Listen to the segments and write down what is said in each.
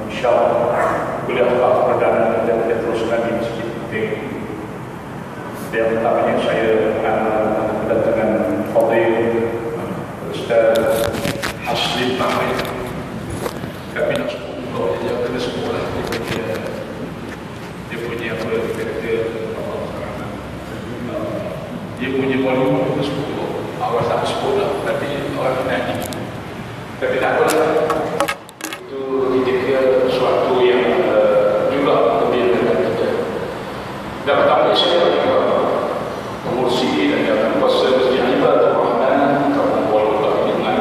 InsyaAllah kuliah perdana kita teruskan di Masjid Putih. Yang pertamanya saya kedatangan Fadil Ustaz Haslim Mahmud. Kami nak sekolah, dia kena sekolah, dia punya apa, dia punya volume ke sekolah, awal tak sekolah, tapi orang menyanyi. Tapi tak apalah, itu kita kira sesuatu yang juga lebih dengan kita. Dan pertama saya mengurusi dan yang kuasa Masjid Ibadah Rahman, kaum walau dengan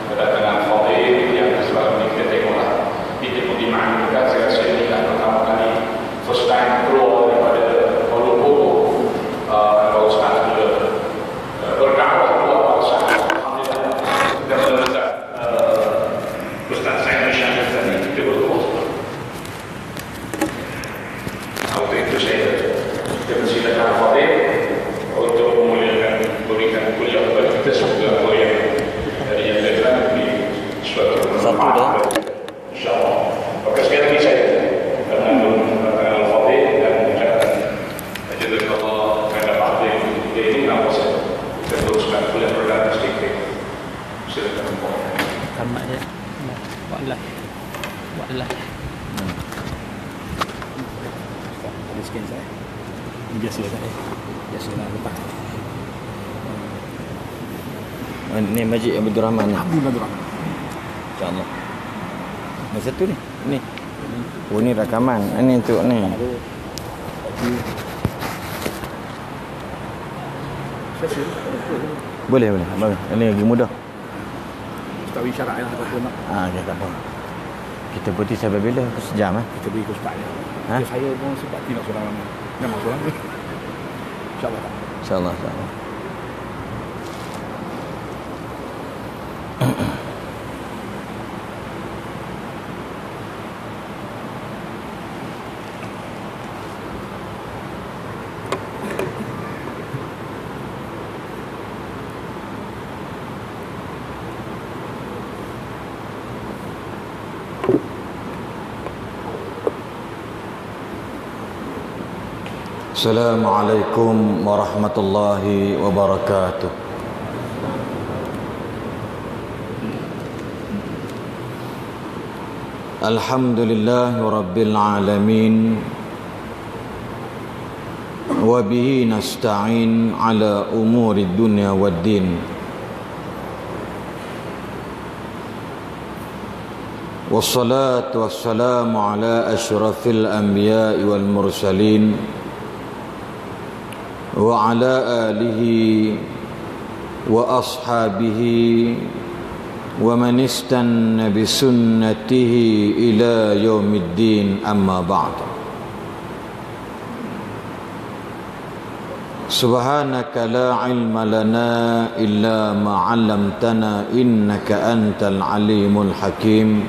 kedatangan Fadil yang selalu kita tengoklah. Kita pun dimaklumkan saya rasa ini dah pertama kali first time keluar daripada Kuala Lumpur. Kalau Ustaz berdakwah keluar bangsa, alhamdulillah. Dan Ustaz Ustaz saya Syarif tadi kita berdoa. Waktu itu saya mempersilakan Fadil untuk memberikan kuliah kepada kita semoga apa yang dari yang datang di suatu satu dah. InsyaAllah. Maka sekali lagi saya mengucapkan Al-Fadil dan mengucapkan jazakallah kepada Fadil ini apa saja. Kita teruskan kuliah perdana sedikit. Silakan. Tamat dia. Buatlah. Ada scan saya. Ini biasa saya. Biasa lah lepas. Ini Masjid Abdul Rahman ni. Abdul Rahman. InsyaAllah. Yang satu ni. Ni. Oh ni rakaman. Ini untuk ni. Boleh. Ini lagi mudah. Tahu isyarat yang apa nak. Ya tak apa. Kita putih sampai bila? Sejam Kita beri ke ustaz ya. Ha? Saya pun sempat tidak seorang mana. Memang seorang ni. InsyaAllah tak. InsyaAllah. Assalamualaikum warahmatullahi wabarakatuh. Alhamdulillahi rabbil alamin. Wa bihi nasta'in ala umuri dunya waddin. Wassalatu wassalamu ala asyrafil anbiya'i wal mursalin wa ala alihi wa ashabihi wa man istanna bi sunnatihi ila yaumiddin, amma ba'd. Subhanaka la ilma lana illa ma 'allamtana innaka antal alimul hakim.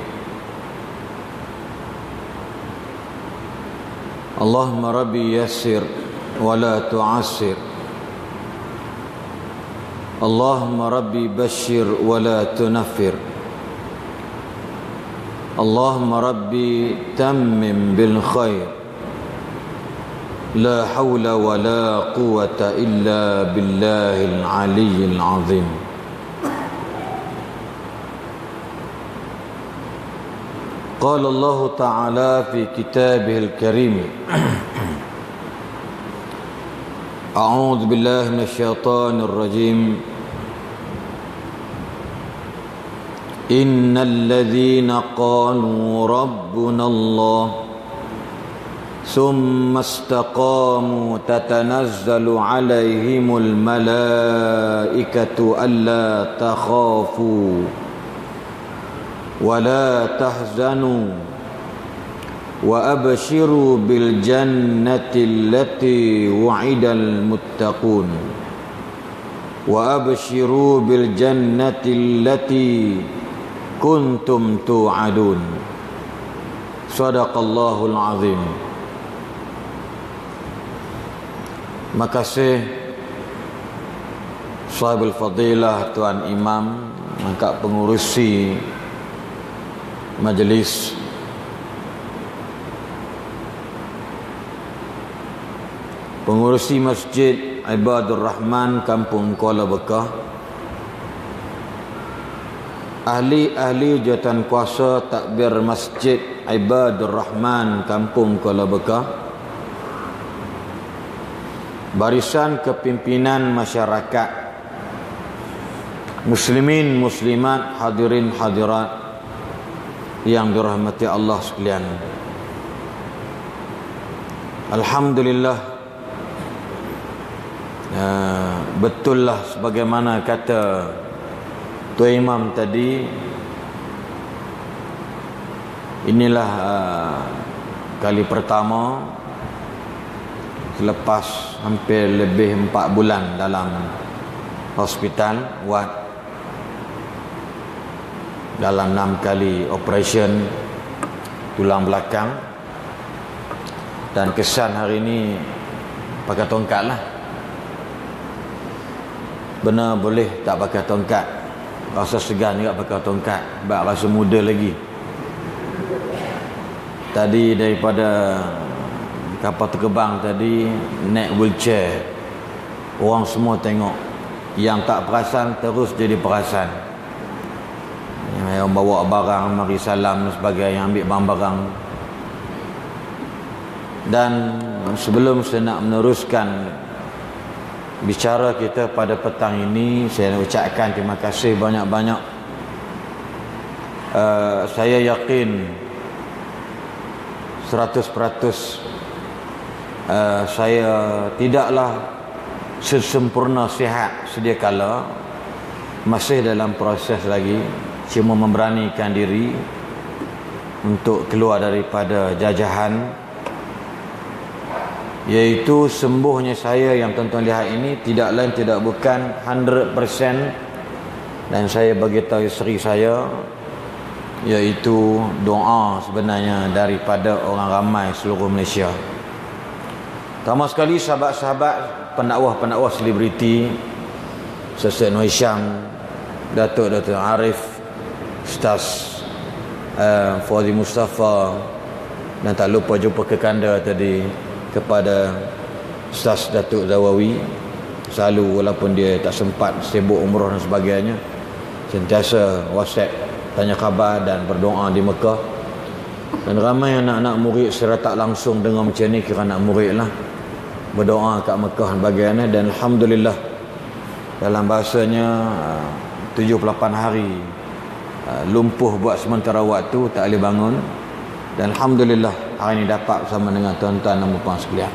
Allahumma rabbi yassir wa la tu'assir. Allahumma rabbi bashir wa la tunaffir. Allahumma rabbi tammim bil khair. La hawla wa la quwwata illa billahil aliyyil azim. Qala Allah Ta'ala fi kitabihil karim. A'udzu billahi minasyaitonir rajim. Innal ladzina qalu rabbuna Allah thumma istaqamu tatanazzalu 'alaihimul malaikatu alla takhafu wa la tahzanu wa abshiru bil jannati allati wa'idal muttaqun wa abshiru bil jannati allati kuntum tu'adun. Sadaqallahul azim. Makasih Sahibul Fadilah Tuan Imam, angkat pengurusi Majlis pengurusi Masjid Ibadur Rahman Kampung Kuala Bekah, ahli-ahli jawatan kuasa takbir Masjid Ibadur Rahman Kampung Kuala Bekah, barisan kepimpinan masyarakat, muslimin muslimat, hadirin hadirat yang dirahmati Allah sekalian. Alhamdulillah, betullah sebagaimana kata Tuan Imam tadi, inilah kali pertama selepas hampir lebih 4 bulan dalam hospital ward, dalam 6 kali operation tulang belakang, dan kesan hari ini pakai tongkat lah. Benar boleh tak pakai tongkat, rasa segan juga pakai tongkat sebab rasa muda lagi. Tadi daripada kapal terbang tadi naik wheelchair, orang semua tengok, yang tak perasan terus jadi perasan. Yang bawa barang, mari salam dan sebagainya, ambil barang-barang. Dan sebelum saya nak meneruskan bicara kita pada petang ini, saya nak ucapkan terima kasih banyak-banyak. Saya yakin 100% saya tidaklah sesempurna sihat sedia kala, masih dalam proses lagi, cuma memberanikan diri untuk keluar daripada jajahan, iaitu sembuhnya saya yang tuan-tuan lihat ini tidak lain tidak bukan 100%. Dan saya beritahu isteri saya, iaitu doa sebenarnya daripada orang ramai seluruh Malaysia. Pertama sekali sahabat-sahabat pendakwah-pendakwah selebriti, Ustaz Nur Hisham, Datuk Arif, Ustaz Fauzi Mustafa, dan tak lupa jumpa kekanda tadi kepada Ustaz Datuk Zawawi, selalu walaupun dia tak sempat sibuk umrah dan sebagainya, sentiasa WhatsApp tanya khabar dan berdoa di Mekah. Dan ramai anak-anak murid secara tak langsung dengar macam ni, kira anak murid lah, berdoa kat Mekah dan sebagainya. Dan Alhamdulillah, dalam bahasanya 78 hari lumpuh buat sementara waktu, tak boleh bangun. Dan Alhamdulillah hari ini dapat bersama dengan tuan-tuan dan puan sekalian.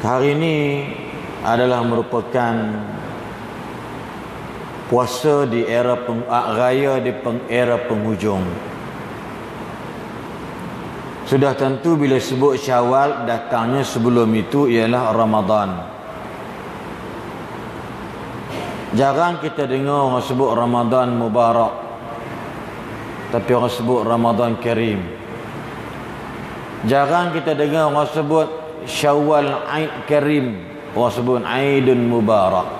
Hari ini adalah merupakan puasa di era raya di era penghujung. Sudah tentu bila sebut Syawal, datangnya sebelum itu ialah Ramadan. Jarang kita dengar orang sebut Ramadan Mubarak, tapi orang sebut Ramadan Karim. Jarang kita dengar orang sebut Syawal Aid Karim, orang sebut Aidun Mubarak.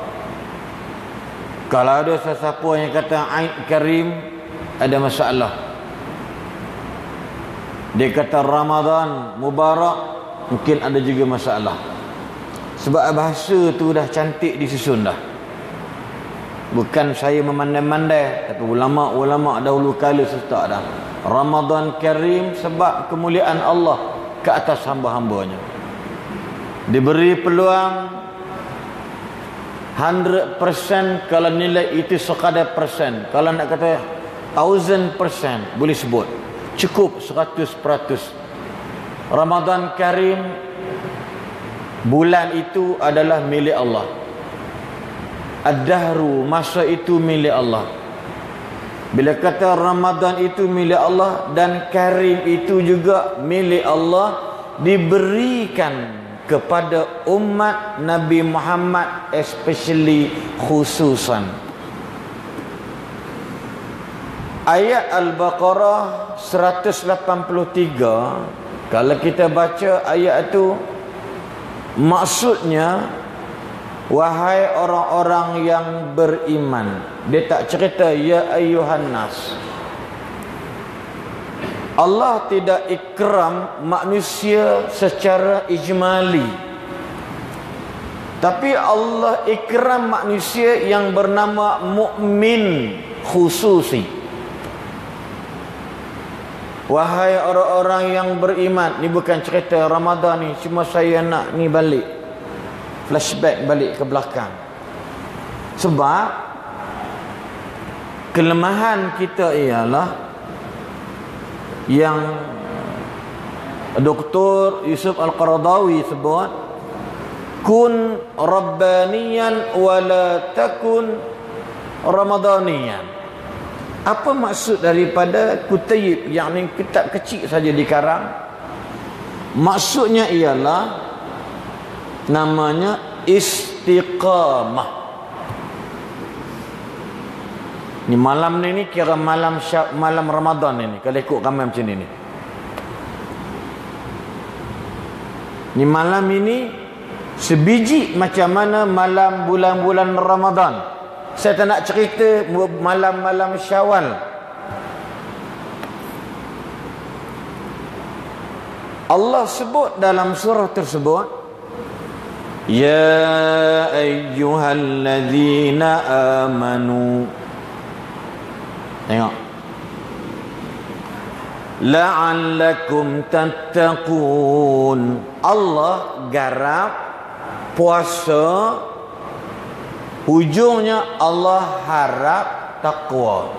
Kalau ada sesiapa yang kata Aid Karim, ada masalah. Dia kata Ramadan Mubarak, mungkin ada juga masalah. Sebab bahasa tu dah cantik disusun dah. Bukan saya memandai-mandai, tapi ulama-ulama dahulu kala serta dah. Ramadan Karim sebab kemuliaan Allah ke atas hamba-hambanya. Diberi peluang 100%, kalau nilai itu sekadar persen. Kalau nak kata 1000% boleh sebut. Cukup 100%. Ramadan Karim, bulan itu adalah milik Allah. Ad-dahru, masa itu milik Allah. Bila kata Ramadan itu milik Allah dan Karim itu juga milik Allah, diberikan kepada umat Nabi Muhammad, especially khususan. Ayat Al-Baqarah 183, kalau kita baca ayat itu, maksudnya wahai orang-orang yang beriman. Dia tak cerita ya ayyuhan nas. Allah tidak ikram manusia secara ijmali, tapi Allah ikram manusia yang bernama mukmin khususi. Wahai orang-orang yang beriman. Ni bukan cerita Ramadan ni, cuma saya nak ni balik, flashback balik ke belakang. Sebab kelemahan kita ialah yang Dr. Yusuf Al-Qaradawi sebut, kun rabbaniyan wala takun ramadaniyan. Apa maksud daripada kutayib, yang ni kitab kecil saja dikarang? Maksudnya ialah namanya istiqamah. Ni malam ni kira malam Ramadan ni, kalau ikut ramai macam ni. Ni malam ini sebiji macam mana malam bulan-bulan Ramadan. Saya tak nak cerita malam-malam Syawal. Allah sebut dalam surah tersebut, ya ayyuhalladzina amanu. Tengok, la'allakum tattaqun. Allah garap puasa, hujungnya Allah harap takwa.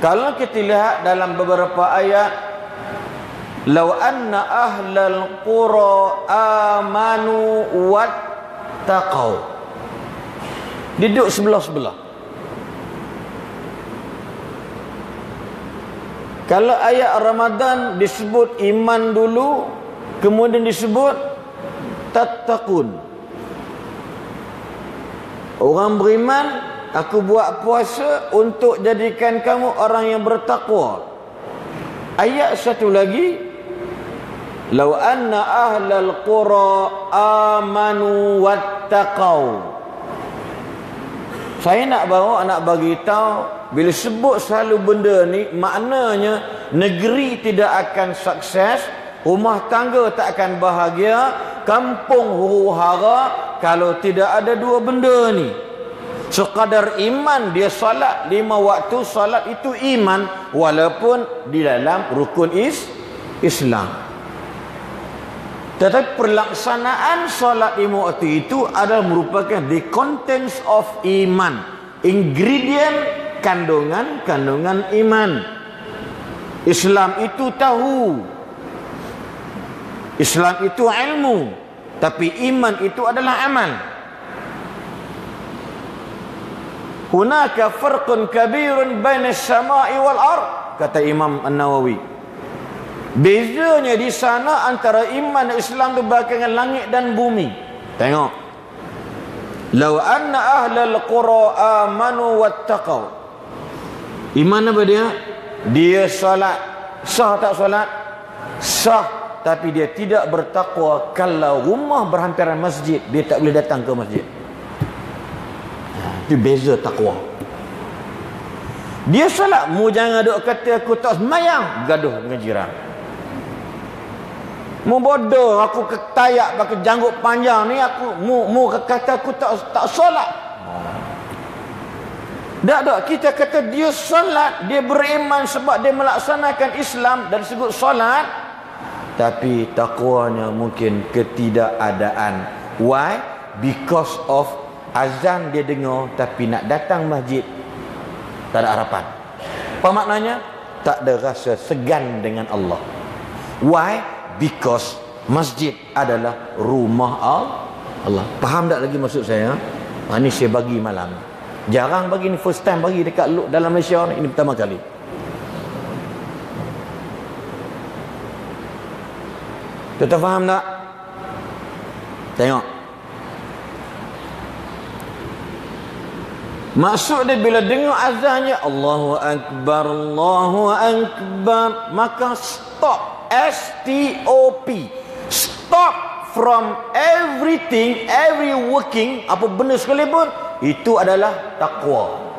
Kalau kita lihat dalam beberapa ayat, law anna ahlal qura amanu wattaqau, duduk sebelah-sebelah. Kalau ayat Ramadan disebut iman dulu, kemudian disebut tattaqun. Orang beriman, aku buat puasa untuk jadikan kamu orang yang bertakwa. Ayat satu lagi, law anna ahlal qura amanu wattaqau. Saya nak bagi tahu, bila sebut selalu benda ni, maknanya negeri tidak akan sukses, rumah tangga tak akan bahagia, kampung huru-hara kalau tidak ada dua benda ni. Sekadar iman, dia salat 5 waktu, salat itu iman walaupun di dalam rukun Islam. Tetapi pelaksanaan salat 5 waktu itu adalah merupakan the contents of iman, ingredient, kandungan iman. Islam itu tahu, Islam itu ilmu, tapi iman itu adalah amal. Hunaka farqun kabirun baina as-sama'i wal ard, kata Imam An-Nawawi. Bezanya di sana antara iman dan Islam itu bagaikan langit dan bumi. Tengok, law anna ahlal qura amanu wattaqau. Iman apa dia? Dia solat. Sah tak solat? Sah, tapi dia tidak bertakwa. Kalau rumah berhampiran masjid, dia tak boleh datang ke masjid. Itu beza takwa. Dia solat, mu jangan duk kata aku tak semayang, gaduh dengan jiran. Mu bodoh, aku ketayak pakai janggut panjang ni, aku mu kata aku tak solat. Tak, kita kata dia solat, dia beriman sebab dia melaksanakan Islam dan disebut solat, tapi takwanya mungkin ketidakadaan. Why? Because of azan dia dengar, tapi nak datang masjid tak ada harapan. Apa maknanya? Tak ada rasa segan dengan Allah. Why? Because masjid adalah rumah Allah. Faham tak lagi maksud saya? Ini saya bagi malam. Jarang bagi, ni first time bagi dekat dalam Malaysia ni. Ini pertama kali. Tuan faham tak? Tengok. Maksud dia bila dengar azannya Allahu Akbar, Allahu Akbar, maka stop. S-T-O-P. Stop from everything, every working, apa benda sekalipun, itu adalah taqwa.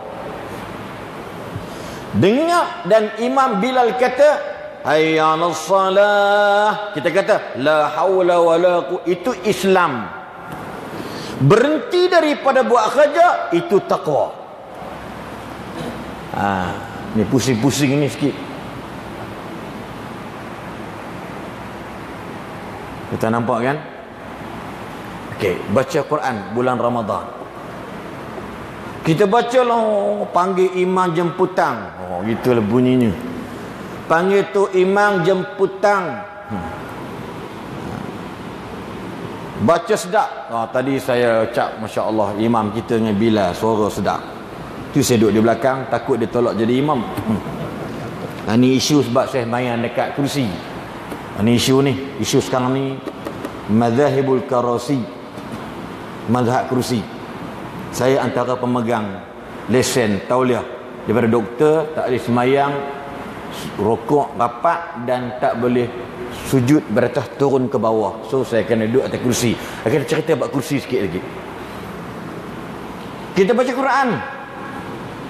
Dengar dan Imam Bilal kata, hayya 'alas salah, kita kata la haula wala quwwata, itu Islam. Berhenti daripada buat kerja, itu taqwa. Ni pusing-pusing ni sikit. Kita nampak kan? Okey, baca Quran bulan Ramadan. Kita bacalah, panggil imam jemputan. Gitulah bunyinya. Panggil tu imam jemputan. Baca sedap. Tadi saya cak, Masya Allah, imam kita dengan Bilal, suara sedap. Tu saya duduk di belakang, takut dia tolak jadi imam. Ini isu sebab saya main dekat kursi. Ini isu sekarang ni, Madzhabul Karasi, mazhab kursi. Saya antara pemegang lesen tauliah daripada doktor, tak boleh semayang rokok rapat dan tak boleh sujud beratas turun ke bawah. So saya kena duduk atas kursi. Saya kena cerita buat kursi sikit lagi. Kita baca Quran.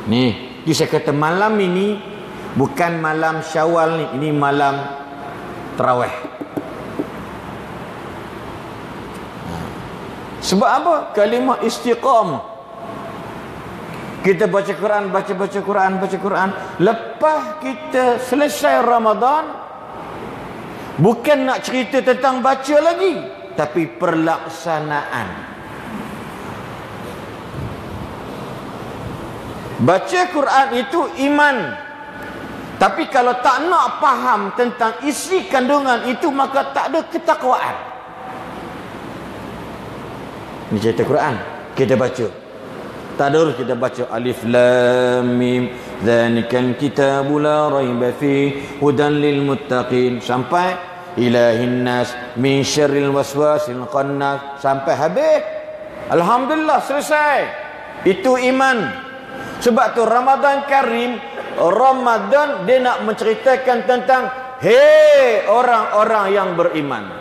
Ni, saya kata malam ini bukan malam Syawal ni, ini malam Tarawih. Sebab apa? Kalimah istiqamah. Kita baca Quran, baca Quran. Lepas kita selesai Ramadan, bukan nak cerita tentang baca lagi, tapi perlaksanaan. Baca Quran itu iman. Tapi kalau tak nak faham tentang isi kandungan itu, maka tak ada ketakwaan. Ini cerita Quran, kita baca. Tak ada kita baca alif lam mim dzalikal kitabu la raiba fi hudan lil muttaqin sampai ilahin nas min syarril waswasil khannas sampai habis. Alhamdulillah, selesai. Itu iman. Sebab tu Ramadan Karim, Ramadan dia nak menceritakan tentang hei orang-orang yang beriman.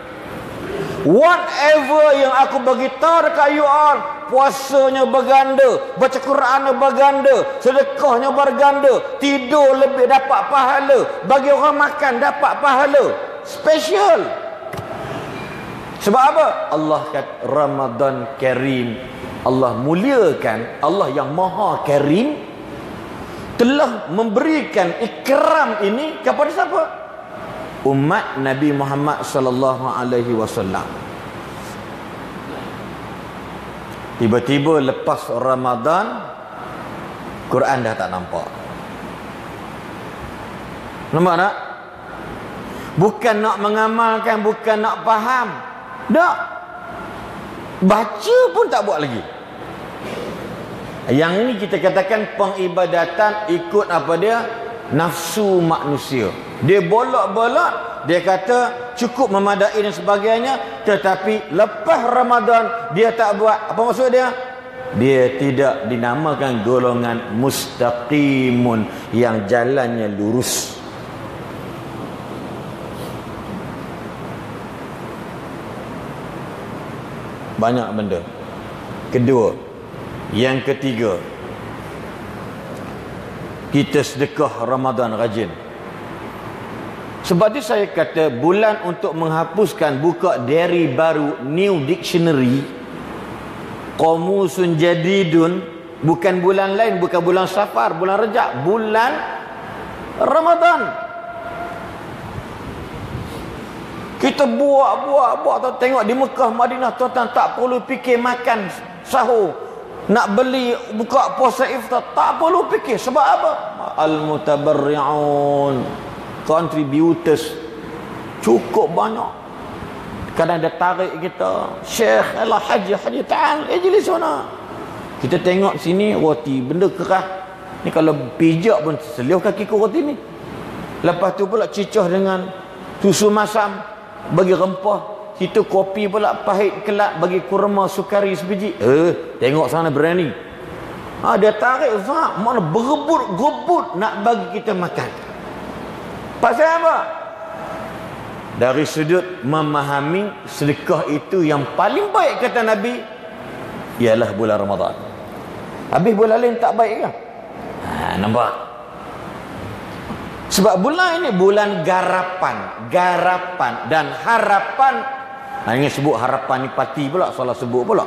Whatever yang aku bagi tahu dekat you all, puasanya berganda, baca Qurannya berganda, sedekahnya berganda, tidur lebih dapat pahala, bagi orang makan dapat pahala. Special. Sebab apa? Allah kata Ramadan Karim. Allah muliakan, Allah yang Maha Karim telah memberikan ikram ini kepada siapa? Umat Nabi Muhammad sallallahu alaihi wasallam. Tiba-tiba lepas Ramadan, Quran dah tak nampak. Nampak tak? Bukan nak mengamalkan, bukan nak faham. Tak. Baca pun tak buat lagi. Yang ini kita katakan pengibadatan ikut apa dia? Nafsu manusia. Dia bolak-bolak, dia kata cukup memadai dan sebagainya, tetapi lepas Ramadan dia tak buat. Apa maksud dia? Dia tidak dinamakan golongan mustaqimun, yang jalannya lurus. Banyak benda. Kedua, yang ketiga, kita sedekah Ramadan rajin. Sebab itu saya kata bulan untuk menghapuskan, buka diary baru, new dictionary, qamusun jadidun, bukan bulan lain, bukan bulan Safar, bulan Rejab, bulan Ramadan. Kita buat, tengok di Mekah, Madinah, tuan-tuan tak perlu fikir makan sahur, nak beli buka puasa iftar, tak perlu fikir. Sebab apa? Al-mutabarri'un, contributors cukup banyak. Kadang dia tarik kita, Syekh Allah haji ta'al ijlis sana. Kita tengok sini roti benda keras ni, kalau pijak pun seliuh kaki ke roti ni. Lepas tu pula cicah dengan susu masam, bagi rempah. Situ kopi pula pahit kelak, bagi kurma sukari sebiji. Tengok sana berani. Dia tarik Ustaz, mana berebut nak bagi kita makan. Pasal apa? dari sudut memahami sedekah itu yang paling baik kata Nabi ialah bulan Ramadan. Habis bulan lain tak baik ke? Nampak? Sebab bulan ini bulan garapan dan harapan. Ini sebut harapan ni parti pula, salah sebut pula.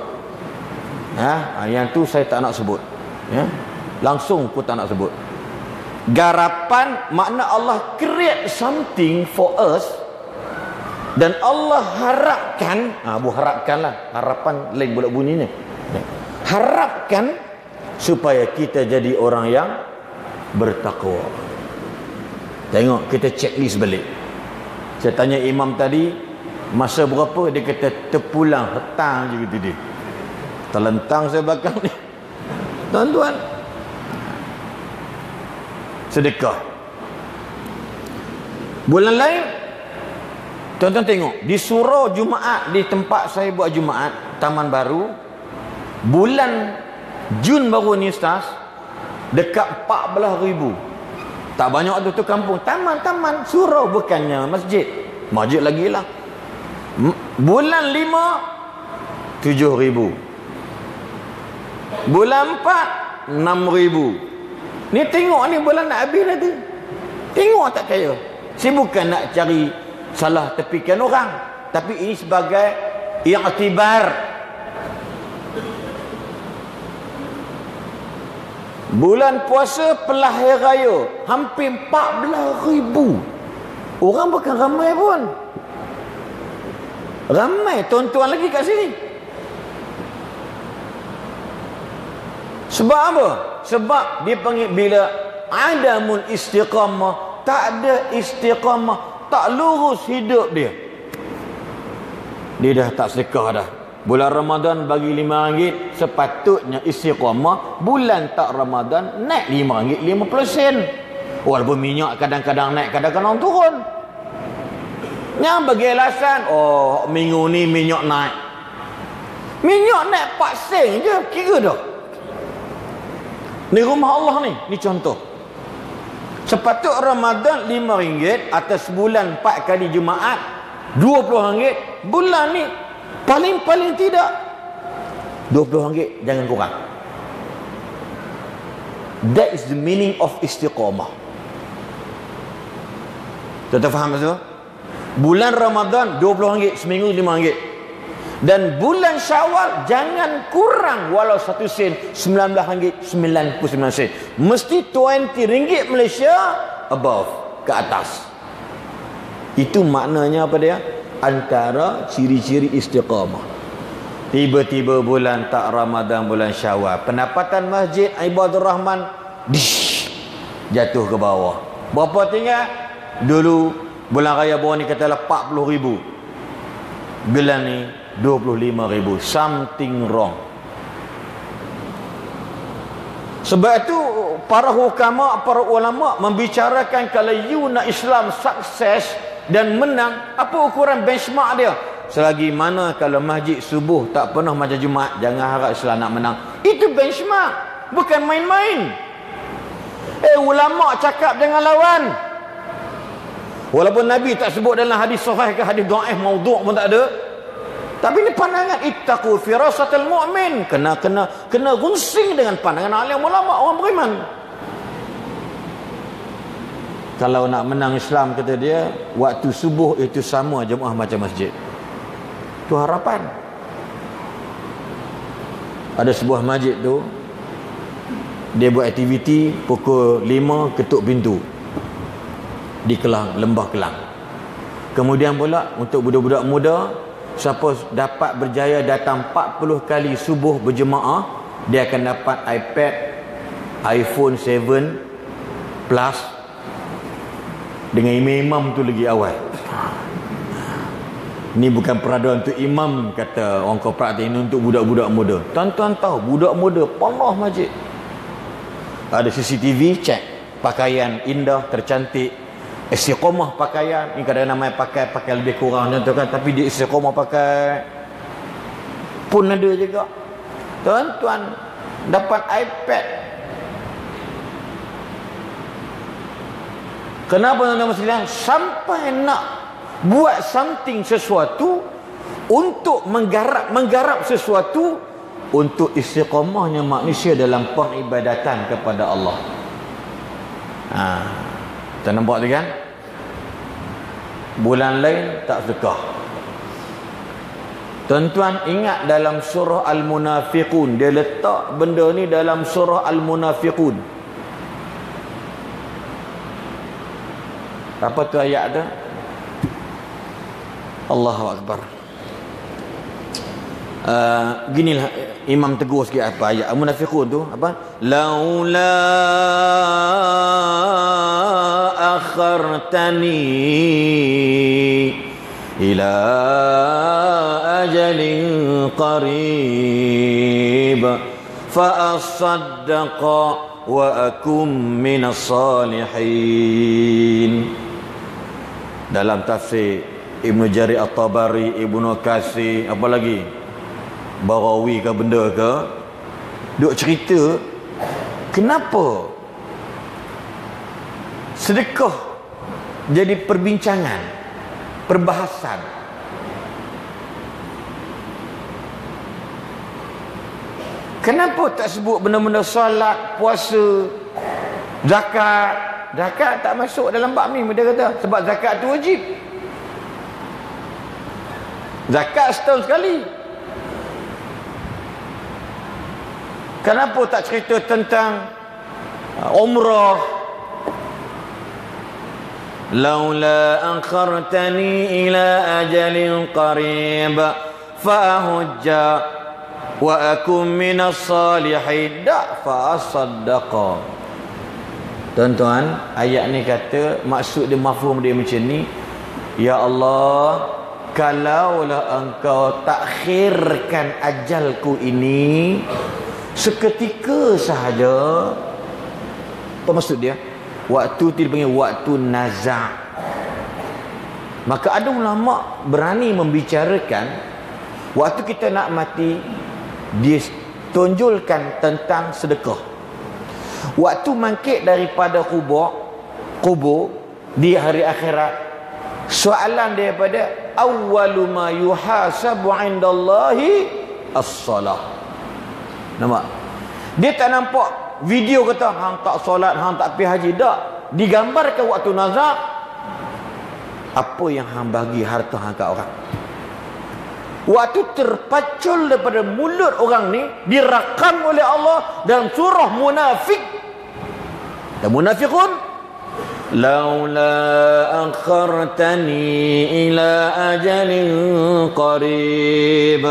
Yang tu saya tak nak sebut. Langsung aku tak nak sebut. Garapan makna Allah create something for us dan Allah harapkan, harapkanlah, harapan lain pula bunyinya. Harapkan supaya kita jadi orang yang bertakwa. Tengok, kita checklist balik. Saya tanya imam tadi, masa berapa? Dia kata terpulang petang je gitu dia. Terlentang saya belakang ni. Tuan-tuan, sedekah. Bulan lain, tuan-tuan tengok, di surau Jumaat, di tempat saya buat Jumaat, Taman Baru, bulan Jun baru ni Ustaz, dekat 14,000. Tak banyak tu kampung. Taman-taman, surau, bukannya masjid. Masjid lagi lah. Bulan 5, 7,000. Bulan 4, 6,000. Ni tengok ni bulan nak habis nanti. Tengok tak kaya. Saya bukan nak cari salah tepikan orang, tapi ini sebagai i'tibar. Bulan puasa pelahir raya hampir 14,000. Orang bukan ramai pun. Ramai tuan-tuan lagi kat sini. Sebab apa? Sebab dia panggil bila adamul istiqamah, tak ada istiqamah, tak lurus hidup dia. Dia dah tak sedekah dah. Bulan Ramadan bagi RM5, sepatutnya istiqamah. Bulan tak Ramadan naik RM5 50 sen. Walaupun minyak kadang-kadang naik, kadang-kadang turun. Yang bagi alasan, minggu ni minyak naik. Minyak naik 4 sen je, kira dah. Ni rumah Allah ni contoh. Sepatut Ramadan RM5, atas bulan 4 kali Jumaat RM20. Bulan ni paling tidak RM20, jangan kurang. That is the meaning of istiqamah. Tuan-tuan faham tak? Bulan Ramadan RM20, seminggu RM5. Dan bulan Syawal jangan kurang walau 1 sen, RM19.99. Mesti RM20 Malaysia above, ke atas. Itu maknanya apa dia? Antara ciri-ciri istiqamah. Tiba-tiba bulan tak Ramadan, bulan Syawal, pendapatan masjid Ibadur Rahman jatuh ke bawah. Berapa tinggal? Dulu bulan raya bawah ni katalah 40,000. Bulan ni 25,000. Something wrong. Sebab itu para hukama, para ulama membicarakan kalau you nak Islam sukses dan menang, apa ukuran benchmark dia? Selagi mana kalau masjid subuh tak penuh macam Jumaat, jangan harap Islam nak menang. Itu benchmark, bukan main-main. Ulama cakap jangan lawan. Walaupun Nabi tak sebut dalam hadis sahih ke hadis dhaif, maudhu' pun tak ada. Tapi ini pandangan ittaqu firasatul mu'min. Kena gunsing dengan pandangan alim ulama, orang beriman. Kalau nak menang Islam, kata dia, waktu subuh itu sama jemaah macam masjid. Itu harapan. Ada sebuah masjid tu, dia buat aktiviti pukul 5 ketuk pintu di Kelang, Lembah Kelang. Kemudian pula untuk budak-budak muda, siapa dapat berjaya datang 40 kali subuh berjemaah, dia akan dapat iPad, iPhone 7 Plus dengan imam tu lagi awal. Ni bukan peraduan untuk imam, kata orang korporat, ini untuk budak-budak muda. Tuan-tuan tahu, budak muda penuh masjid. Ada CCTV, cek pakaian indah, tercantik, istiqamah pakaian. Ni kadang namanya pakai lebih kurang contoh kan, tapi dia istiqamah pakai pun ada juga. Tuan-tuan dapat iPad. Kenapa tuan-tuan sekalian? Sampai nak buat something sesuatu untuk menggarap sesuatu untuk istiqamahnya manusia dalam peribadatan kepada Allah. Kita nampak tu kan? Bulan lain tak sedekah. Tuan-tuan ingat dalam surah Al-Munafiqun, dia letak benda ni dalam surah Al-Munafiqun. Apa tu ayat tu? Allahu Akbar. Ginilah Imam tegur sikit apa ayat Al-Munafiqun tu apa? Laula akhartani ila ajalin qarib fa asaddaqa wa akum minas salihin. Dalam tafsir Ibnu Jarir At-Tabari, Ibnu Katsir, apa lagi? Barawi ke benda ke? Duk cerita kenapa sedekah jadi perbincangan, perbahasan. Kenapa tak sebut benda-benda solat, puasa, zakat? Zakat tak masuk dalam bab ni, dia kata sebab zakat tu wajib. Zakat setahun sekali. Kenapa tak cerita tentang umrah? Laula akhartani ila ajalin qarib fa ahujja wa akum minas salihin fa asaddaqa. Tuan-tuan, ayat ni kata maksud dia, mafhum dia macam ni. Ya Allah, kalaulah engkau takhirkan ajalku ini seketika sahaja. Apa maksud dia? Waktu tu dipanggil waktu nazak. Maka ada ulama berani membicarakan waktu kita nak mati, dia tonjolkan tentang sedekah. Waktu mangkit daripada kubur di hari akhirat, soalan daripada awwalu ma yuhasabu indallahi as-salah. Nampak? Dia tak nampak video kata hang tak solat, hang tak pergi haji. Tak. Digambarkan waktu nazak, apa yang hang bagi harta hang kat orang. Waktu terpacul daripada mulut orang ni, dirakam oleh Allah dalam surah Munafik. Dan Munafiqun, laula akhartani ila ajalin qarib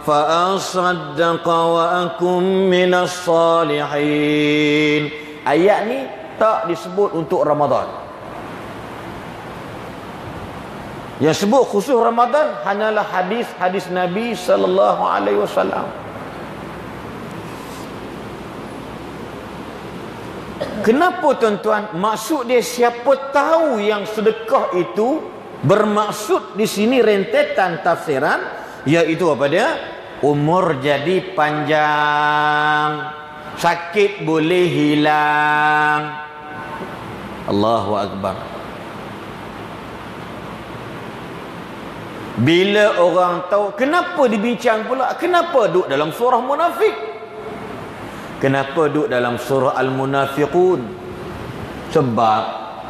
fa asaddaqa wa akum minas salihin. Ayat ni tak disebut untuk Ramadan. Yang sebut khusus Ramadan hanyalah hadis-hadis Nabi sallallahu alaihi wasallam. Kenapa tuan-tuan? Maksud dia siapa tahu yang sedekah itu bermaksud di sini rentetan tafsiran, iaitu apa dia? Umur jadi panjang, sakit boleh hilang. Allahu Akbar. Bila orang tahu, kenapa dibincang pula? Kenapa duduk dalam surah Munafik? Kenapa duduk dalam surah Al-Munafiqun? Sebab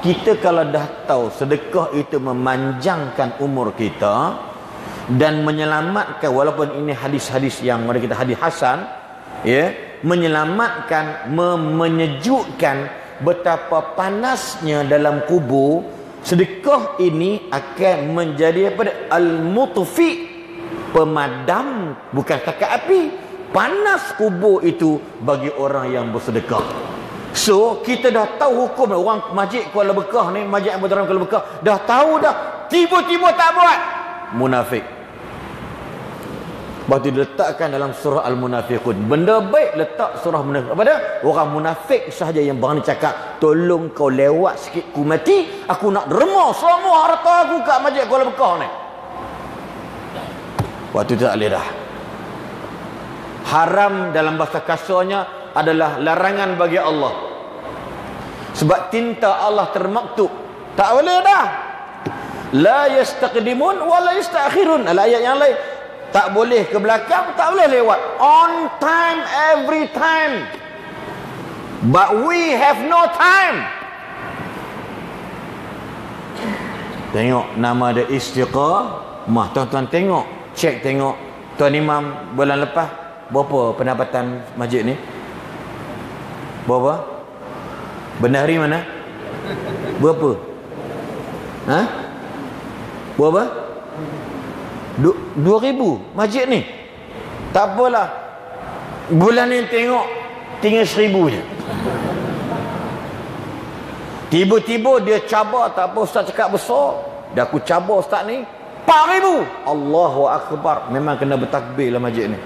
kita kalau dah tahu sedekah itu memanjangkan umur kita dan menyelamatkan, walaupun ini hadis-hadis yang mari kita hadis hasan, ya, menyelamatkan, menyejukkan betapa panasnya dalam kubur. Sedekah ini akan menjadi apa? Al-mutfi, pemadam, bukan kakak api. Panas kubur itu bagi orang yang bersedekah. So kita dah tahu hukum orang Masjid Kuala Bekah ni, Masjid Abu Dharam Kuala Bekah, dah tahu dah, tiba-tiba tak buat, munafik. Lepas tu diletakkan dalam surah Al-Munafiqun. Benda baik letak surah Munafiqun. Apa dia? Orang munafik sahaja yang berani cakap, tolong kau lewat sikit ku mati, aku nak derma semua harta aku kat Masjid Kuala Bekah ni. Waktu tu tak boleh dah. Haram dalam bahasa kasarnya adalah larangan bagi Allah. Sebab tinta Allah termaktub. Tak boleh dah. La yastaqdimun wa la yastakhirun. Ayat yang lain, tak boleh ke belakang, tak boleh lewat. On time, every time. But we have no time. Tengok nama dia Istiqamah. Tuan-tuan tengok, cek tengok. Tuan Imam bulan lepas berapa pendapatan masjid ni? Berapa? Bendahari mana? Berapa? Ha? Berapa? 2,000 masjid ni. Tak apalah. Bulan ni tengok tinggal 1,000 je. Tiba-tiba dia cabar, tak apa ustaz cakap besar. Dah aku cabar ustaz ni 4,000. Allahu Akbar. Memang kena bertakbir lah masjid ni.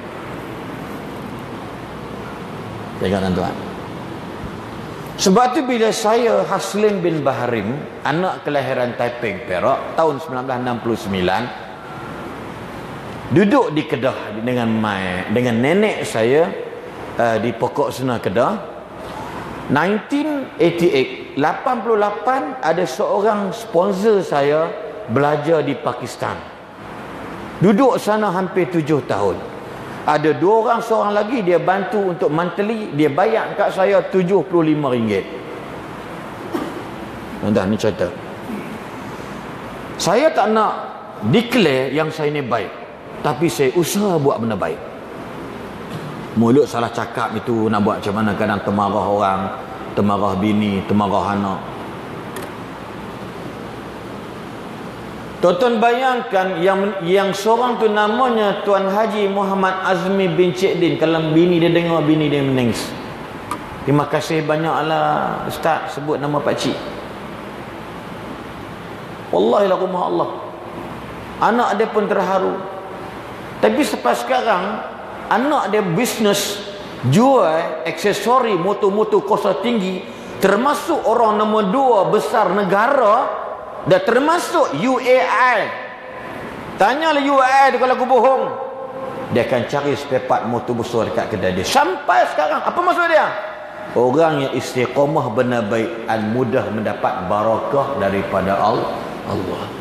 Tengok tuan-tuan. Sebab tu bila saya Haslin bin Bahrim, anak kelahiran Taiping, Perak, tahun 1969, duduk di Kedah dengan nenek saya di pokok Sena Kedah. 1988, 88 ada seorang sponsor saya belajar di Pakistan. Duduk sana hampir 7 tahun. Ada 2 orang, seorang lagi dia bantu untuk monthly, dia bayar kat saya RM75. Dah ni cerita. Saya tak nak declare yang saya ni baik, tapi saya usaha buat benda baik. Mulut salah cakap itu nak buat macam mana, kadang termarah orang, termarah bini, termarah anak. Tuan-tuan bayangkan yang seorang tu namanya Tuan Haji Muhammad Azmi bin Cik Din. Kalau bini dia dengar, bini dia menangis. Terima kasih banyaklah ustaz sebut nama pak cik. Wallahi la rumah Allah. Anak dia pun terharu. Tapi sampai sekarang anak dia bisnes jual aksesori motor-motor kuasa tinggi, termasuk orang nombor 2 besar negara. Dah termasuk UAI. Tanyalah UAI tu kalau aku bohong, dia akan cari spare part motor besar dekat kedai dia. Sampai sekarang, apa maksud dia? Orang yang istiqamah benar baik dan mudah mendapat barakah daripada Allah.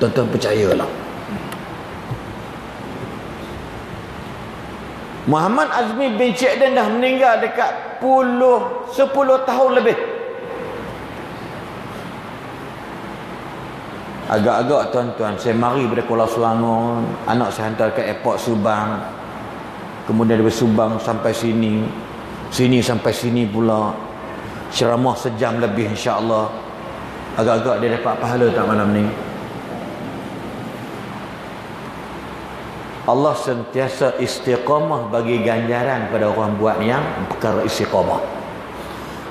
Tuan-tuan percayalah. Muhammad Azmi bin Cik Din dah meninggal dekat 10 tahun lebih. Agak-agak tuan-tuan, saya mari dari Kuala Selangor, anak saya hantar ke airport Subang, kemudian dari Subang sampai sini, sini sampai sini pula, ceramah sejam lebih insya-Allah. Agak-agak dia dapat pahala tak malam ni? Allah sentiasa istiqamah bagi ganjaran pada orang buat yang perkara istiqamah.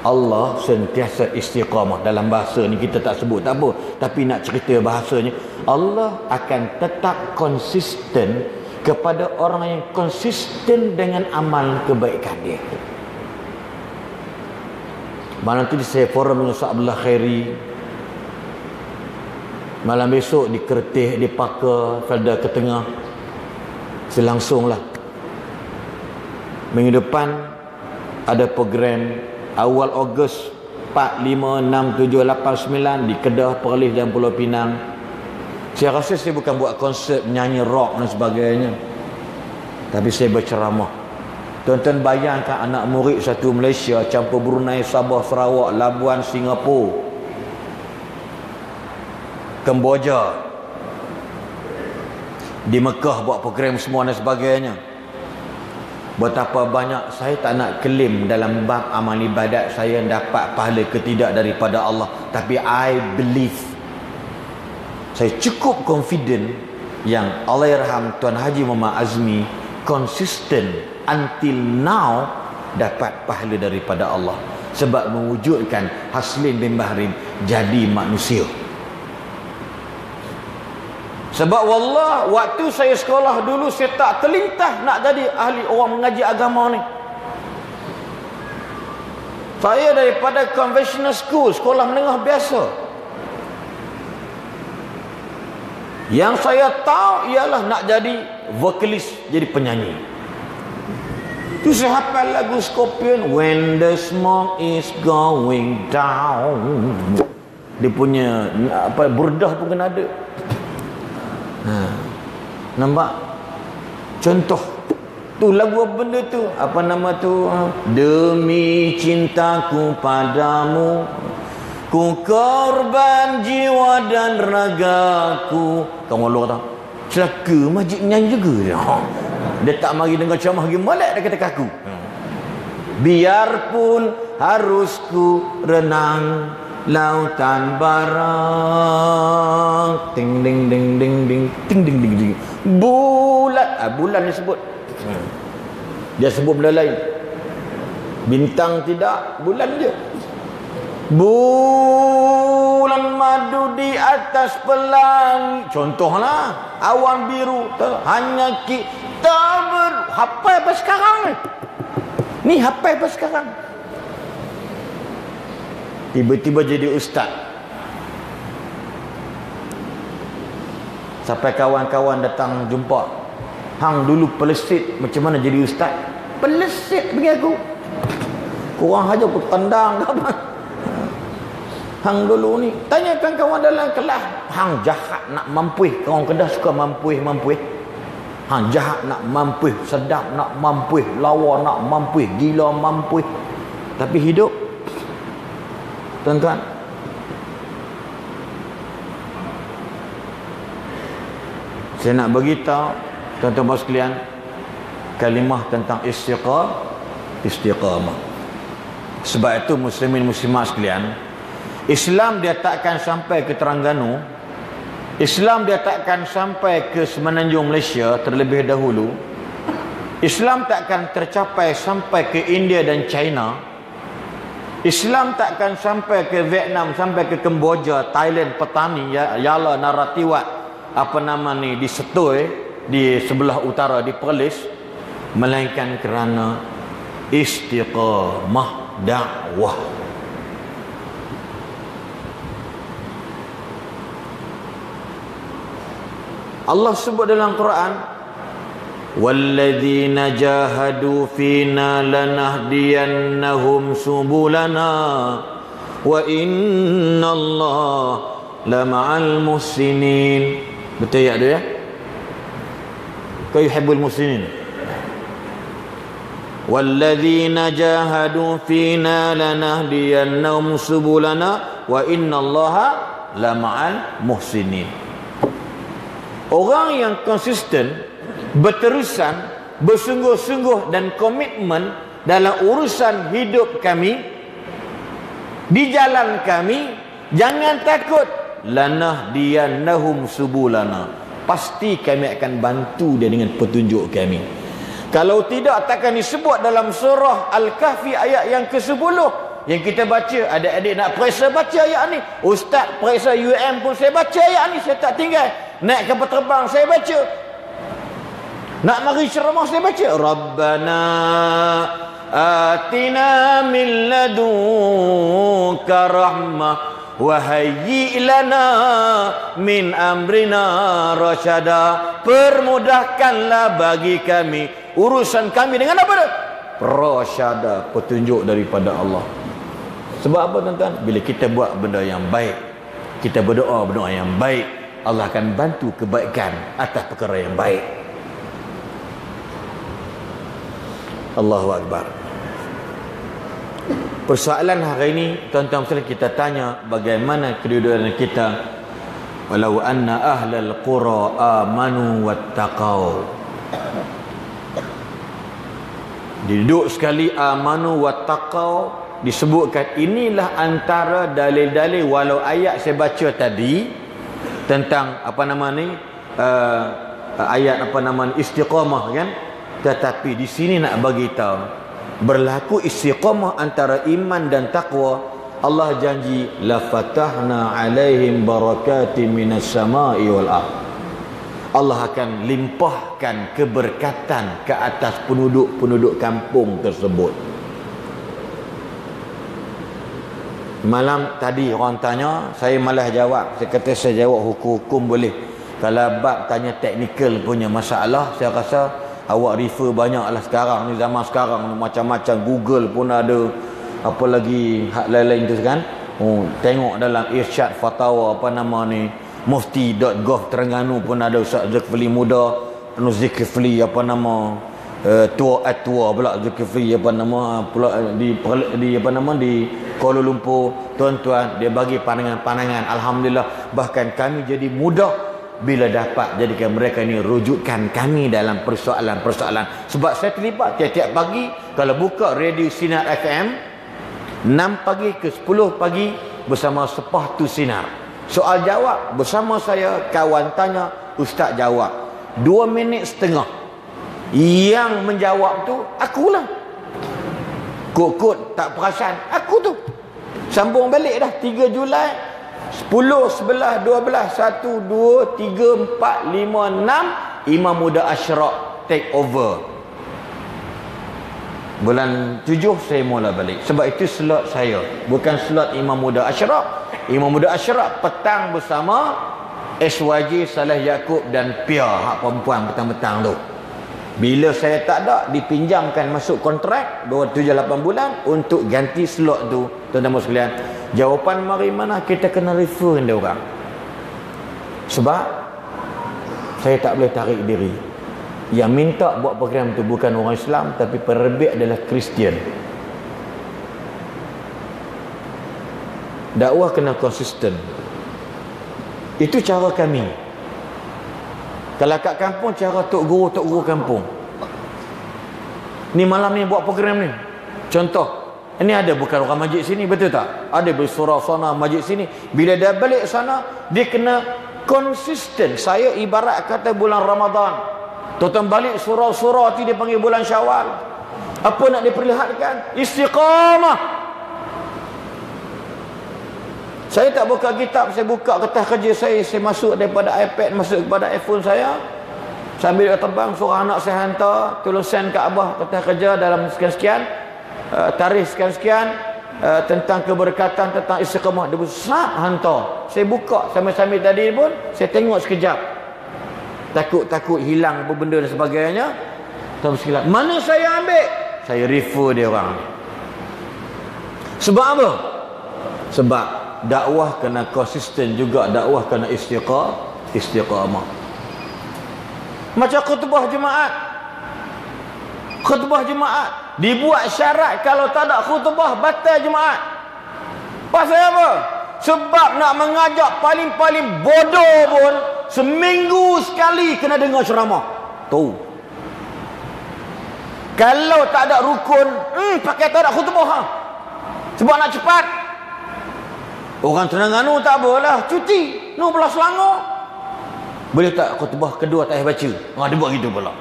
Allah sentiasa istiqamah. Dalam bahasa ni kita tak sebut, tak apa, tapi nak cerita bahasanya, Allah akan tetap konsisten kepada orang yang konsisten dengan amal kebaikan dia. Malam tu saya forum dengan Ustaz Abdullah Khairi. Malam besok di Kertih, di Paka, Felda Ketengah. Selangsunglah. Minggu depan ada program awal Ogos 4, 5, 6, 7, 8, 9 di Kedah, Perlis dan Pulau Pinang. Saya rasa saya bukan buat konsert menyanyi rock dan sebagainya, tapi saya berceramah. Tuan-tuan bayangkan anak murid satu Malaysia campur Brunei, Sabah, Sarawak, Labuan, Singapura, Kemboja, di Mekah buat program semua dan sebagainya. Betapa banyak saya tak nak klaim dalam bab amal ibadat saya dapat pahala ke tidak daripada Allah, tapi I believe, saya cukup confident yang Allahyarham Tuan Haji Muhammad Azmi konsisten until now dapat pahala daripada Allah sebab mewujudkan Haslin bin Bahrim jadi manusia. Sebab wallah, waktu saya sekolah dulu saya tak terlintas nak jadi ahli orang mengaji agama ni. Saya daripada conventional school, sekolah menengah biasa. Yang saya tahu ialah nak jadi vokalis, jadi penyanyi. Tu saya hafal lagu Scorpion, When the Smoke is Going Down. Dia punya apa, burdah pun kena ada. Nampak? Contoh tu lagu apa benda tu? Apa nama tu? Demi cintaku padamu, ku korban jiwa dan ragaku. Kamu Allah kata, celaka masjid nyanyi juga dia. Dia tak mari dengar ceramah lagi molek dia kata kaku. Biarpun harus ku renang lautan barang, ting ding ding ding ding ting ding ding ding. Bulan dia sebut. Dia sebut benda lain. Bintang tidak, bulan dia. Bulan madu di atas pelangi. Contohlah awan biru hanya kita hafal apa sekarang ni? Hafal apa sekarang? Tiba-tiba jadi ustaz. Sampai kawan-kawan datang jumpa. Hang dulu pelesit macam mana jadi ustaz? Pelesit bagi aku. Kurang aja aku tendang apa? Hang dulu ni tanyakan kawan dalam kelas. Hang jahat nak mampuih. Kawan Kedah suka mampuih. Hang jahat nak mampuih, sedap nak mampuih, lawa nak mampuih, gila mampuih. Tapi hidup, tuan-tuan, saya nak beritahu tuan-tuan sekalian kalimah tentang istiqamah. Sebab itu muslimin muslimat sekalian, Islam dia takkan sampai ke Terengganu, Islam dia takkan sampai ke Semenanjung Malaysia terlebih dahulu, Islam takkan tercapai sampai ke India dan China, Islam takkan sampai ke Vietnam, sampai ke Kemboja, Thailand, Petani, Yala, Naratiwat, apa nama ni, di Setoi, di sebelah utara, di Perlis, melainkan kerana istiqamah dakwah. Allah sebut dalam Quran, walladzina jahadu fina lanahdiyannahum subulana wa innallaha lama'al muhsinin. Betul ya dia? Kau yuhibbul muhsinin. Walladzina jahadu fina lanahdiyannahum subulana wa innallaha lama'al muhsinin. Orang yang konsisten, berterusan, bersungguh-sungguh dan komitmen dalam urusan hidup kami, di jalan kami, jangan takut. Lanahdiyannahum subulana. Pasti kami akan bantu dia dengan petunjuk kami. Kalau tidak, takkan disebut dalam surah Al-Kahfi ayat yang ke-10 yang kita baca. Adik-adik nak periksa baca ayat ni. Ustaz periksa UM pun saya baca ayat ni, saya tak tinggal. Naik kapal terbang saya baca. Nak mari ceramah saya baca. Rabbana atina min ladunka rahmah wa hayyi lana min amrina rasyada. Permudahkanlah bagi kami urusan kami dengan apa dah? Rasyada, petunjuk daripada Allah. Sebab apa tuan-tuan? Bila kita buat benda yang baik, kita berdoa yang baik, Allah akan bantu kebaikan atas perkara yang baik. Allahu Akbar. Persoalan hari ini, tuan-tuan sekalian, kita tanya bagaimana kedudukan kita. Walau anna ahlal qura amanu wattaqau. Duduk sekali amanu wattaqau disebutkan. Inilah antara dalil-dalil, walau ayat saya baca tadi tentang apa nama ni, ayat apa nama ni, istiqamah kan, tetapi di sini nak bagi tahu berlaku istiqamah antara iman dan takwa. Allah janji la fatahna alaihim barakatin minas samai wal ard. Allah akan limpahkan keberkatan ke atas penduduk-penduduk kampung tersebut. Malam tadi orang tanya, saya malas jawab. Saya kata saya jawab hukum-hukum boleh. Kalau bab tanya teknikal punya masalah, saya rasa awak refer banyaklah sekarang ni, zaman sekarang macam-macam, Google pun ada, apa lagi hak lain-lain tu kan. Tengok dalam irsyad fatwa apa nama ni, mufti.gov Terengganu pun ada Ustaz Zulkifli Muda, Zulkifli apa nama, tua pula Zulkifli apa nama pula di apa nama di Kuala Lumpur. Tuan-tuan, dia bagi pandangan-pandangan. Alhamdulillah, bahkan kami jadi mudah bila dapat jadikan mereka ini rujukan kami dalam persoalan-persoalan. Sebab saya terlibat tiap-tiap pagi kalau buka radio Sinar FM 6 pagi ke 10 pagi bersama Sepah Tu Sinar. Soal jawab bersama saya, kawan tanya, ustaz jawab. 2 minit setengah. Yang menjawab tu akulah. Kut-kut tak perasan, aku tu. Sambung balik dah 3 Julai 10, 11, 12, 1, 2, 3, 4, 5, 6 Imam Muda Ashraq take over. Bulan 7 saya mula balik. Sebab itu slot saya, bukan slot Imam Muda Ashraq. Imam Muda Ashraq petang bersama SYJ, Saleh Yaakob dan Pia, hak perempuan petang-petang tu. Bila saya tak ada, dipinjamkan masuk kontrak 7-8 bulan untuk ganti slot tu. Tuan-tuan sekalian, jawapan mari mana kita kena refer dia orang. Sebab saya tak boleh tarik diri. Yang minta buat program tu bukan orang Islam, tapi penerbit adalah Kristian. Dakwah kena konsisten. Itu cara kami. Kalau kat kampung, cara tok guru kampung. Ni malam ni buat program ni. Contoh, ini ada bukan orang majlis sini, betul tak? Ada bersurau sana, majlis sini. Bila dia balik sana, dia kena konsisten. Saya ibarat kata bulan Ramadan. Tuan-tuan balik surau-surau tu dia panggil bulan Syawal. Apa nak diperlihatkan? Istiqamah. Saya tak buka kitab, saya buka kertas kerja saya masuk daripada iPad masuk kepada iPhone saya. Sambil terbang, suruh anak saya hantar, tolong send ke abah kertas kerja dalam sekian-sekian, tarikh sekian-sekian, tentang keberkatan, tentang istiqamah. Dia besar hantar. Saya buka sambil-sambil tadi pun, saya tengok sekejap. Takut hilang apa benda dan sebagainya. Tuan sekalian, mana saya ambil? Saya refer dia orang. Sebab apa? Sebab dakwah kena konsisten juga, dakwah kena istiqamah. Macam khutbah Jumaat. Khutbah Jumaat dibuat syarat, kalau tak ada khutbah batal Jumaat. Pasal apa? Sebab nak mengajak paling-paling bodoh pun seminggu sekali kena dengar ceramah. Tu. Kalau tak ada rukun, pakai tak ada khutbah. Sebab nak cepat. Orang Terengganu tak apalah, cuti. No belah Selangor. Boleh tak khutbah kedua tak payah baca? Dia buat gitu pula.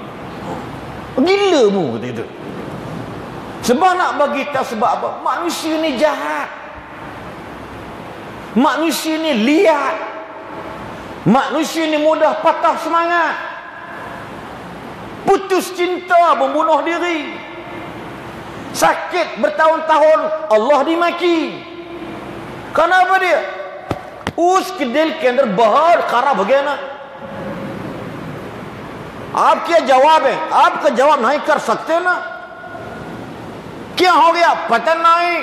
Gila mu kata itu. Sebab nak bagi tahu sebab apa? Manusia ni jahat. Manusia ni liat. Manusia ni mudah patah semangat. Putus cinta, membunuh diri. Sakit bertahun-tahun, Allah dimaki. Kenapa dia? उसके दिल के अंदर बहुत खराब हो गया ना. आपके जवाब है, आपका जवाब नहीं कर सकते ना. क्या हो गया पता नहीं.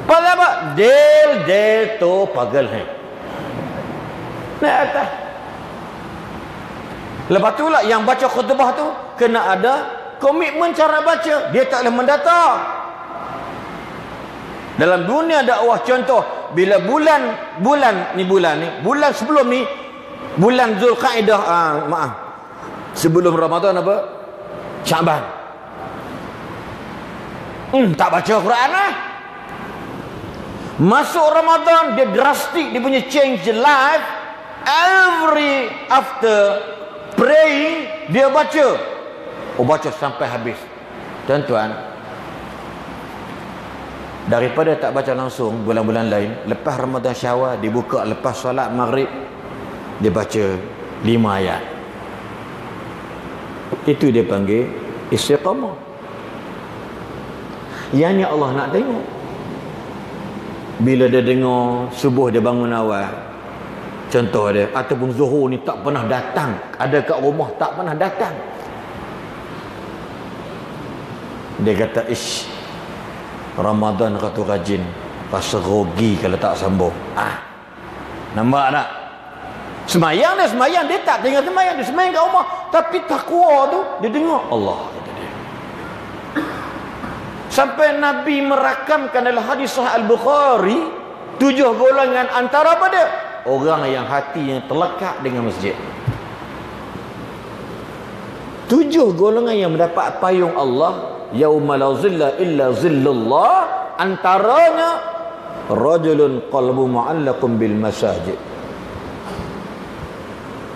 पता है दिल तो पागल है. नहीं आता. Lepas tu lah yang baca khutbah tu kena ada komitmen cara baca. Dia tak boleh mendata. Dalam dunia dakwah, contoh bila bulan sebelum ni, bulan Zulkaidah, sebelum Ramadan apa? Syaban. Tak baca Quran lah. Masuk Ramadan dia drastik, dia punya change life. Every after praying dia baca. Baca sampai habis. Tuan-tuan, daripada tak baca langsung bulan-bulan lain, lepas Ramadan Syawal dibuka, lepas solat maghrib dia baca 5 ayat. Itu dia panggil istiqamah. Yang ni Allah nak tengok. Bila dia dengar subuh dia bangun awal, contoh dia, ataupun zuhur ni tak pernah datang, ada kat rumah tak pernah datang, dia kata Ramadan kata rajin, rasa rugi kalau tak sambung. Nampak tak? Semayang dia tak tinggal semayang, dia semayang kat rumah, tapi takwa tu dia dengar Allah, kata dia. Sampai Nabi merakamkan dalam hadis Sahih Al-Bukhari 7 golongan antara pada orang yang hatinya terlekat dengan masjid. 7 golongan yang mendapat payung Allah yauma la zilla illa zillallah, antaranya rajulun qalbu mu'allaqun bil masajid.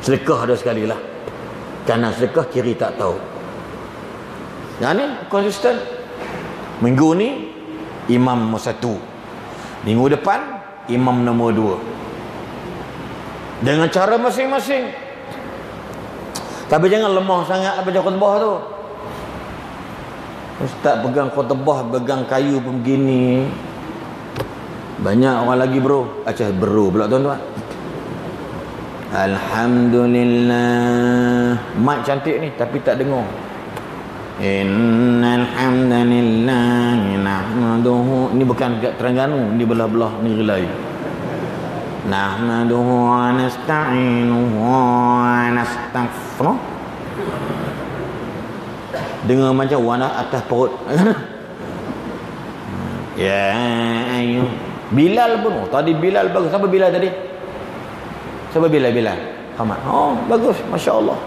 Sedekah ada sekali lah, kanan sedekah, kiri tak tahu. Yang ni konsisten. Minggu ni imam nombor 1, minggu depan imam nombor 2, dengan cara masing-masing. Tapi jangan lemah sangat baca khutbah tu. Ustaz pegang khutbah, pegang kayu pun begini. Banyak orang lagi bro. Acah bro pula tuan-tuan. Alhamdulillah. Mic cantik ni tapi tak dengar. Innal hamdalillah nahmaduhu. Ini bukan kat Terengganu, ni belah-belah negeri lain. Nahmaduhu wa nasta'inuhu wa nastaghfiruh. Dengar macam warna atas perut. Ya ayo. Bilal pun. Tadi Bilal bagus. Siapa Bilal tadi? Siapa Bilal? Hamad. Oh, bagus. Masya-Allah.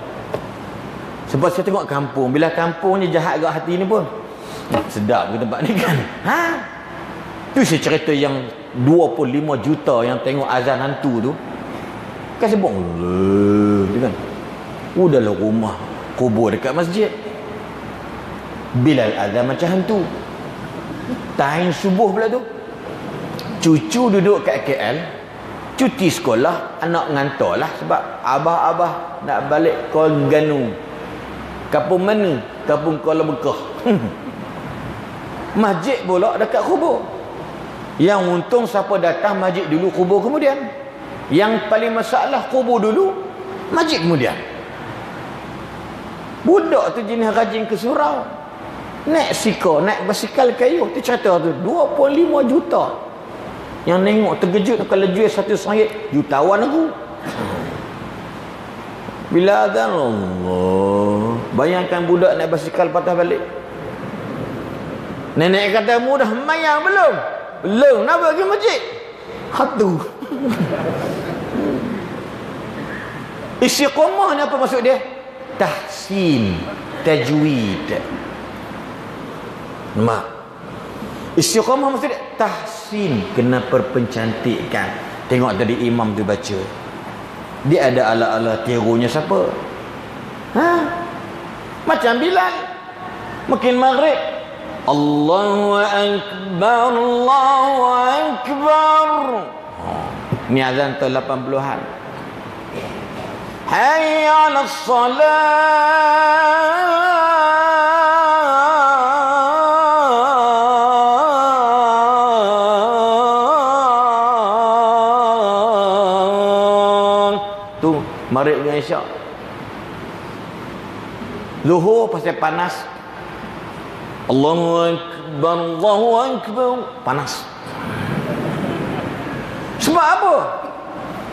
Sebab saya tengok kampung, bila kampungnya jahat kat hati ni pun sedap ke tempat ni kan. Tu saya cerita yang 25 juta yang tengok azan hantu tu. Kan sebut dia kan. Dalam rumah kubur dekat masjid. Bilal azan macam hantu. Time subuh pula tu. Cucu duduk kat KL, cuti sekolah, anak ngantar lah sebab abah-abah nak balik Terengganu. Kampung mana? Kampung Kuala Bekah. Masjid pula dekat kubur. Yang untung siapa datang masjid dulu, kubur kemudian. Yang paling masalah kubur dulu, masjid kemudian. Budak tu jenis rajin ke surau. Naik basikal kayu. Tu cerita tu 25 juta. Yang nengok terkejut kalau jual satu RM1 jutawan aku. Bila azan Allah, bayangkan budak naik basikal patah balik. Nenek kata, mu dah mayang belum? Belum, nak pergi masjid. Hatu. Istiqamah ni apa maksud dia? Tahsin, tajwid. Nampak? Istiqamah maksud dia tahsin, kena perpencantikkan. Tengok tadi imam tu baca. Dia ada ala-ala tirunya siapa? Macam Bilal. Makin maghrib, Allahu Akbar, Allahu Akbar. Ni azan tahun 80-an. Hayya 'alas salat. Maghrib dengan Isyak. Zuhur pasal panas. Allahu Akbar, Allahu Akbar. Panas. Sebab apa?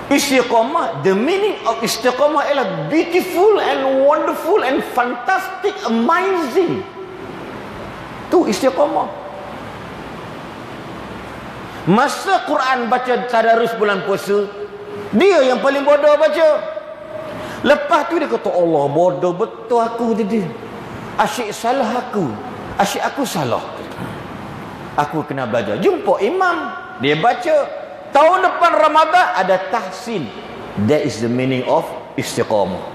Istiqamah, the meaning of istiqamah ialah beautiful and wonderful and fantastic, amazing. Tu istiqamah. Masa Quran baca tadarus bulan puasa, dia yang paling bodoh baca. Lepas tu dia kata, Allah bodoh betul aku tadi. Asyik salah aku. Asyik aku salah. Aku kena belajar. Jumpa imam, dia baca. Tahun depan Ramadan ada tahsin. That is the meaning of istiqamah.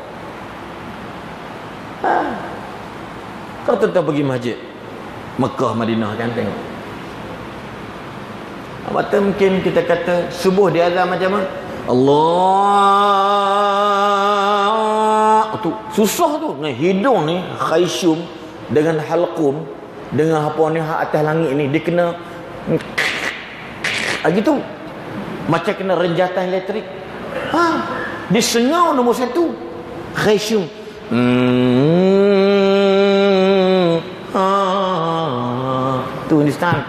Kau tuan-tuan pergi masjid Mekah, Madinah kan, tengok. Mata mungkin kita kata subuh dia azan macam mana? Allah tu susah tu. Ni hidung ni khaysyum dengan halqum dengan apa ni atas langit ni dia kena gitu. Macam kena renjatan elektrik. Dia sengau nombor 1. Khaysyum. Tu understand?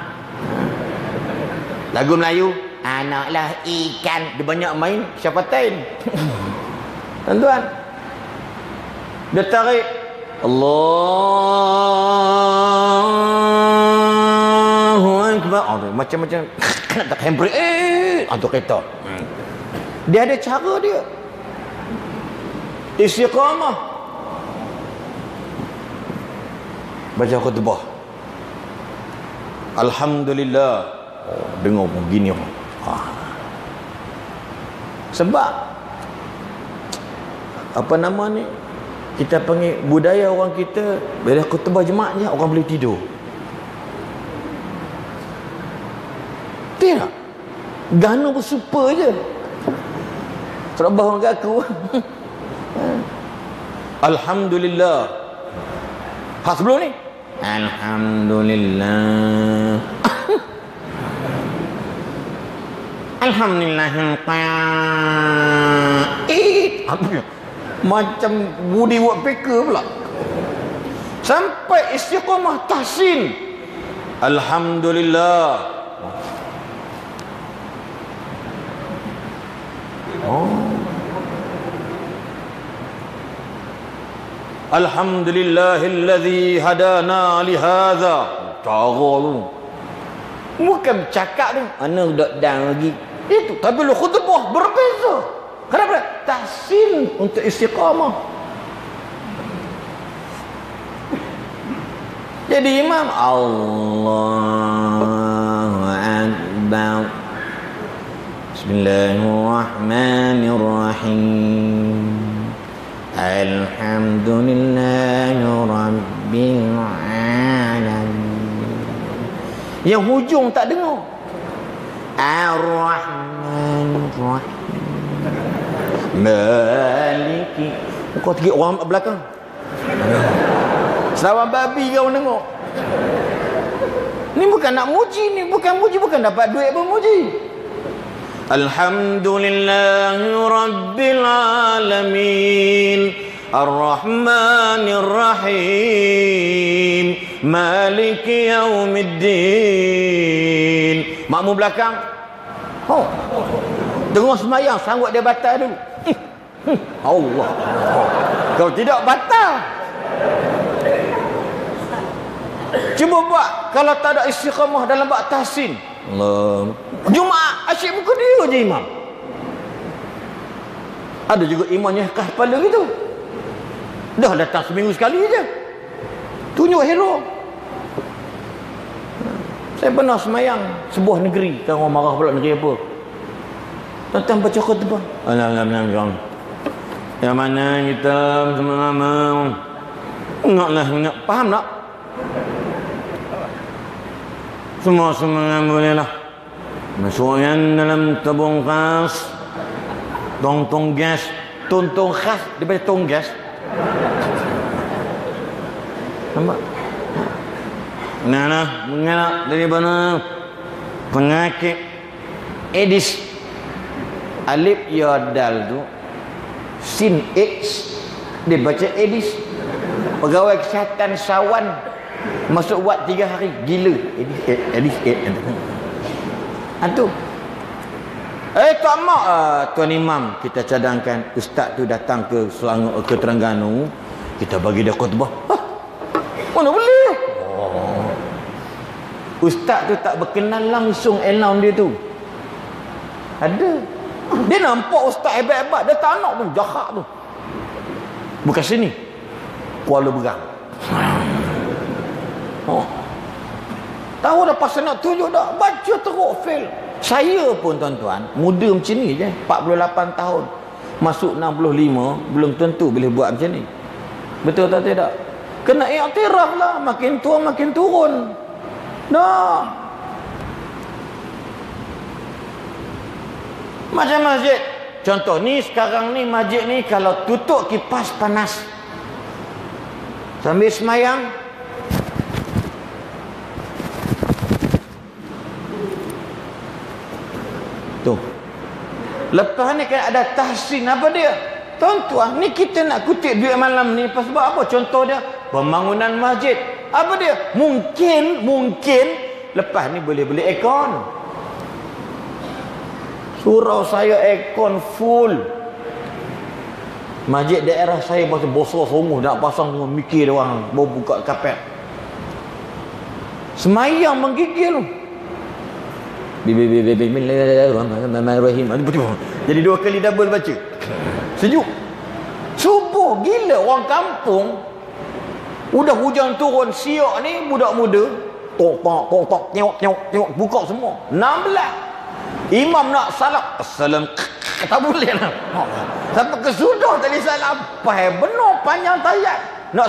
Lagu Melayu Anaklah ikan. Dia banyak main syafatain. Tuan-tuan. Dia tarik. Allahu Akbar. Macam-macam. Nak tak handbrake. Untuk kereta. Dia ada cara dia. Istiqamah. Baca khutbah. Alhamdulillah. Dengar begini. Sebab apa nama ni, kita panggil budaya orang kita, bila khutbah jemaah je orang boleh tidur. Tidak. Gana bersuper je. Serabah orang kat aku. Alhamdulillah. Hak sebelum ni. Alhamdulillah. Alhamdulillah. Macam budi woodpecker pula. Sampai istiqamah tahsin. Alhamdulillah. Alhamdulillahilladzi hadana li hadza. Cara tu. Bukan cakap tu. Ana dak dan lagi. Itu tapi lu khutbah berbeza. Kenapa? Tahsin untuk istiqamah. Jadi imam Allahu Akbar. Bismillahirrahmanirrahim. Alhamdulillahi Rabbil Alamin. Yang hujung tak dengar. Ar-Rahmanir-Rahim. Maliki. Kau tiga orang belakang. Selawan babi kau tengok. Ni bukan nak muji, ni bukan muji, bukan dapat duit pun muji. Alhamdulillahi Rabbil Alamin. Ar-Rahmanir Rahim. Maliki Yaumiddin. Makmum belakang. Dengar semayang, sanggup dia batal dulu. Allah. Kalau tidak batal. Cuba buat kalau tak ada istiqamah dalam bab tahsin. Allah. Jumaat asyik buka dia je imam. Ada juga imamnya khas kepala gitu. Dah datang seminggu sekali je. Tunjuk hero. Saya pernah semayang sebuah negeri. Kan orang marah pula negeri apa. Datang baca khutbah. Alhamdulillah. Yang mana kita sama-sama ingatlah, ingat. Faham tak? Semua bolehlah. Masukkan dalam tabung khas. Tong-tong gas. Tong-tong khas daripada tong gas. Nampak? Nah, mengelak daripada penyakit Aedes. Alif ya dal tu sin X dia baca Aedes. Pegawai kesihatan Sawan masuk buat 3 hari gila Aedes. Itu tak mak Tuan Imam, kita cadangkan ustaz tu datang ke Selangor, ke Terengganu, kita bagi dia khutbah. Mana boleh? Ustaz tu tak berkenan langsung announce dia tu. Ada. Dia nampak ustaz hebat-hebat, dia tak nak tu, jahat tu. Bukan sini. Kuala Berang. Tahu dah pasal nak tunjuk dah, baca teruk fail. Saya pun tuan-tuan, muda macam ni je, 48 tahun. Masuk 65, belum tentu boleh buat macam ni. Betul tak tidak? Kena iktiraf lah, makin tua makin turun. Dah. Macam masjid. Contoh ni sekarang ni masjid ni kalau tutup kipas panas. Sambil semayang. Tu. Lepas ni kan ada tahsin apa dia? Tuan-tuan, ni kita nak kutip duit malam ni sebab apa? Contoh dia pembangunan masjid. Apa dia? Mungkin lepas ni boleh beli aircon. Surau saya aircon full. Masjid daerah saya masih bosor sungguh nak pasang semua, mikir dia orang baru buka kapet. Semayang menggigil. Bismillahirrahmanirrahim. Jadi 2 kali double baca. Sejuk. Subuh gila orang kampung. Udah hujan turun, siok ni budak muda. Tok tengok buka semua. 16. Imam nak salam, assalam. Tak boleh lah. Sampai ke sudah tadi salam. Benar panjang tayat. Nak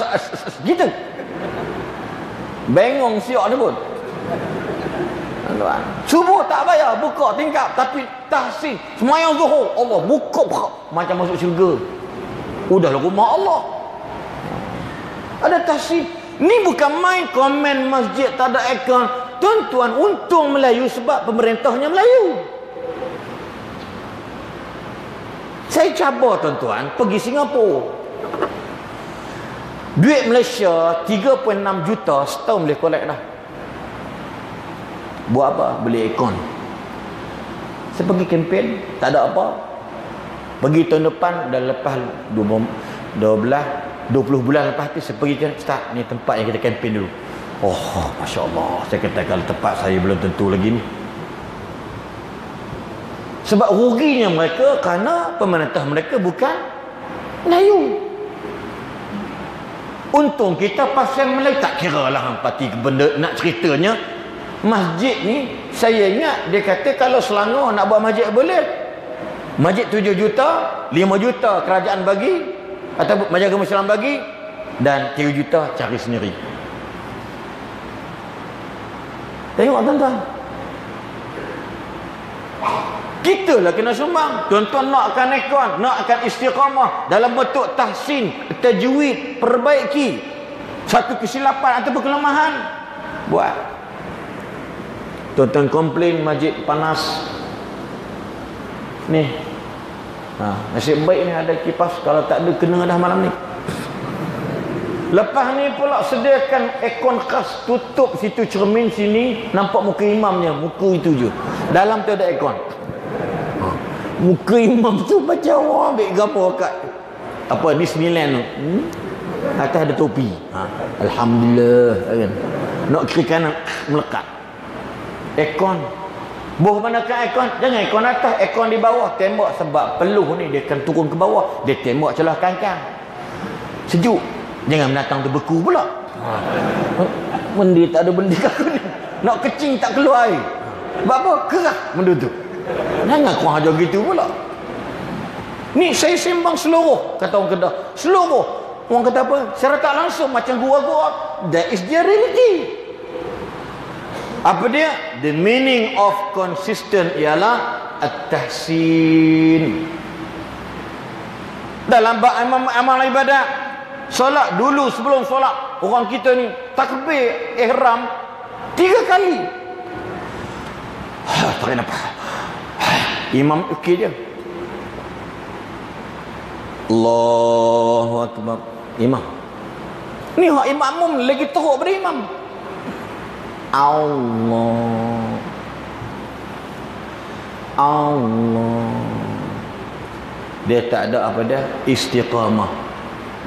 gitu. Bengong siok ni pun. Subuh tak bayar, buka tingkap, tapi tahsin semayang zuhur, Allah buka macam masuk syurga. Udahlah rumah Allah. Ada tahsin. Ni bukan main komen masjid tak ada aircon. Tuan-tuan, untung Melayu sebab pemerintahnya Melayu. Saya cabar tuan-tuan pergi Singapura. Duit Malaysia 3.6 juta setahun boleh collect dah. Buat apa? Beli aircon. Saya pergi kempen, tak ada apa. Pergi tahun depan, dah lepas 20 bulan lepas tu saya pergi, start ni tempat yang kita kempen dulu. Oh, Masya Allah. Saya kata kalau tempat saya belum tentu lagi ni. Sebab ruginya mereka kerana pemerintah mereka bukan Melayu. Untung kita pasal Melayu, tak kira lah parti benda nak ceritanya. Masjid ni saya ingat dia kata kalau Selangor nak buat masjid boleh. Masjid 7 juta, 5 juta kerajaan bagi atau Majlis Islam bagi, dan 3 juta cari sendiri. Tengok tuan-tuan. Kita lah kena sumbang. Tuan-tuan nakkan aircon, nakkan istiqamah dalam bentuk tahsin, tajwid, perbaiki satu kesilapan atau kelemahan, buat. Tuan-tuan komplain masjid panas. Ni. Nasib baik ni ada kipas, kalau tak ada kena dah malam ni. Lepas ni pula sediakan aircon khas, tutup situ cermin sini, nampak muka imamnya, muka itu je. Dalam tu ada aircon. Muka imam tu macam orang ambil gambar kat apa Disneyland tu. Atas ada topi. Alhamdulillah kan. Nak kiri kanan melekat. Aircon. Boh manakan aircon? Jangan aircon atas, aircon di bawah. Tembak sebab peluh ni dia akan turun ke bawah. Dia tembak celah kangkang. Sejuk. Jangan menatang tu beku pula. Benda tak ada benda aku ni. Nak kecing tak keluar air. Sebab apa? Kerah benda tu. Jangan kurang ajar gitu pula. Ni saya sembang seluruh, kata orang Kedah. Seluruh. Orang kata apa? Secara tak langsung macam gua-gua. That is their reality. Apa dia? The meaning of consistent ialah at-tahsin. Dalam amal ibadat, solat dulu sebelum solat, orang kita ni takbir ihram 3 kali. Tarik nafas. Imam okey je. Allahu Akbar. Imam. Ni hak imam lagi teruk pada imam. Allah. Dia tak ada apa dah, istiqamah.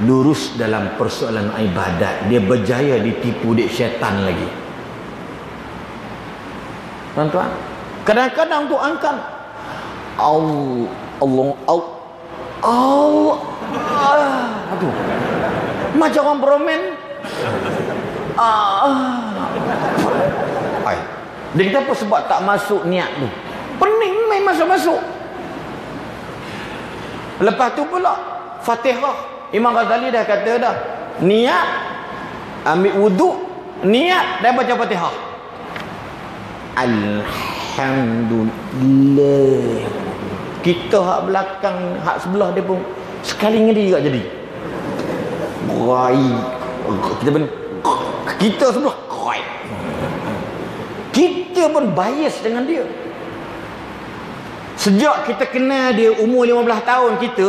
Lurus dalam persoalan ibadat. Dia berjaya ditipu dik syaitan lagi. Tuan-tuan, kadang-kadang tu angkat Allah. Aduh. Macam orang beromen. Dia kata apa sebab tak masuk niat tu. Pening main masuk-masuk. Lepas tu pula Fatihah. Imam Ghazali dah kata dah. Niat, ambil wuduk, niat dan baca Fatihah. Alhamdulillah. Kita hak belakang, hak sebelah dia pun sekali ngedi juga jadi. Kita sebelah kita pun bias dengan dia. Sejak kita kenal dia umur 15 tahun kita,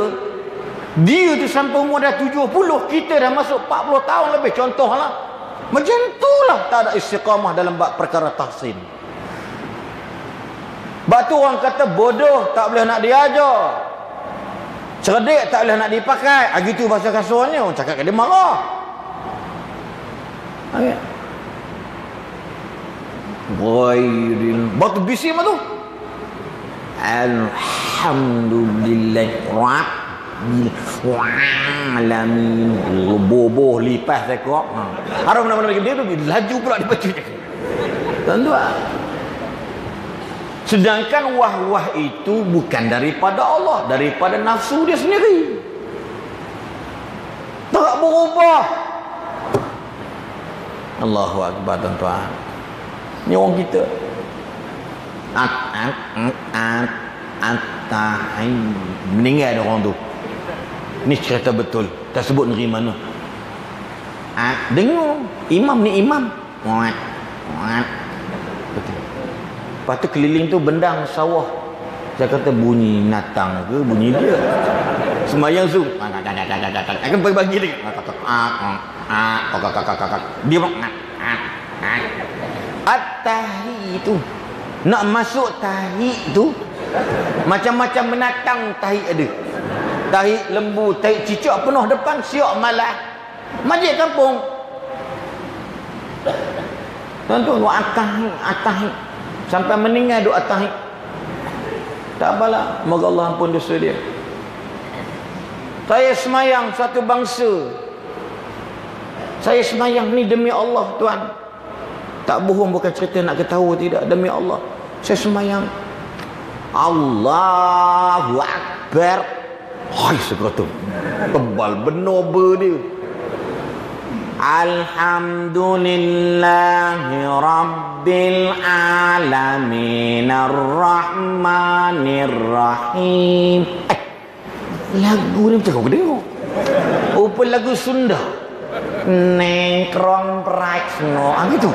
dia tu sampai umur dah 70, kita dah masuk 40 tahun lebih. Contohlah macam itulah tak ada istiqamah dalam bab perkara tahsin. Sebab tu orang kata bodoh tak boleh nak diajar, cerdik tak boleh nak dipakai. Gitu bahasa kasurnya, orang cakap dia marah. Ghairil batu bisi mah tu. Alhamdulillah Rabbil alamin. Boboh lipas saya kok. Harum nama lagi dia tu laju pula dibaca. Tuan-tuan. Sedangkan wah-wah itu bukan daripada Allah, daripada nafsu dia sendiri. Tak berubah. Allahu Akbar tuan-tuan. Ni orang kita. Meninggal ada orang tu. Ni cerita betul. Tak sebut negeri mana. Dengar. Imam ni imam. Betul. Lepas tu keliling tu bendang sawah. Saya kata bunyi natang ke bunyi dia. Sembayang tu. Akan bagi dia. Dia at-tahi itu. Nak masuk tahi tu macam-macam binatang tahi ada. Tahi lembu, tahi cicak penuh depan, siok malah. Masjid kampung. Tuan-tuan doa atahi. Sampai meninggal doa atahi. Tak apalah, moga Allah ampun dosa dia. Saya semayang satu bangsa. Saya semayang ni demi Allah tuan. Tak bohong, bukan cerita nak ketawa, tidak, demi Allah. Saya semayang. Allahu Akbar. Hai sekata. Tebal benar ber dia. Alhamdulillahi Rabbil Alamin Ar-Rahmanir-Rahim. Lagu ni macam kau tengok. Apa lagu Sunda? Nengkrong praksno. Gitu.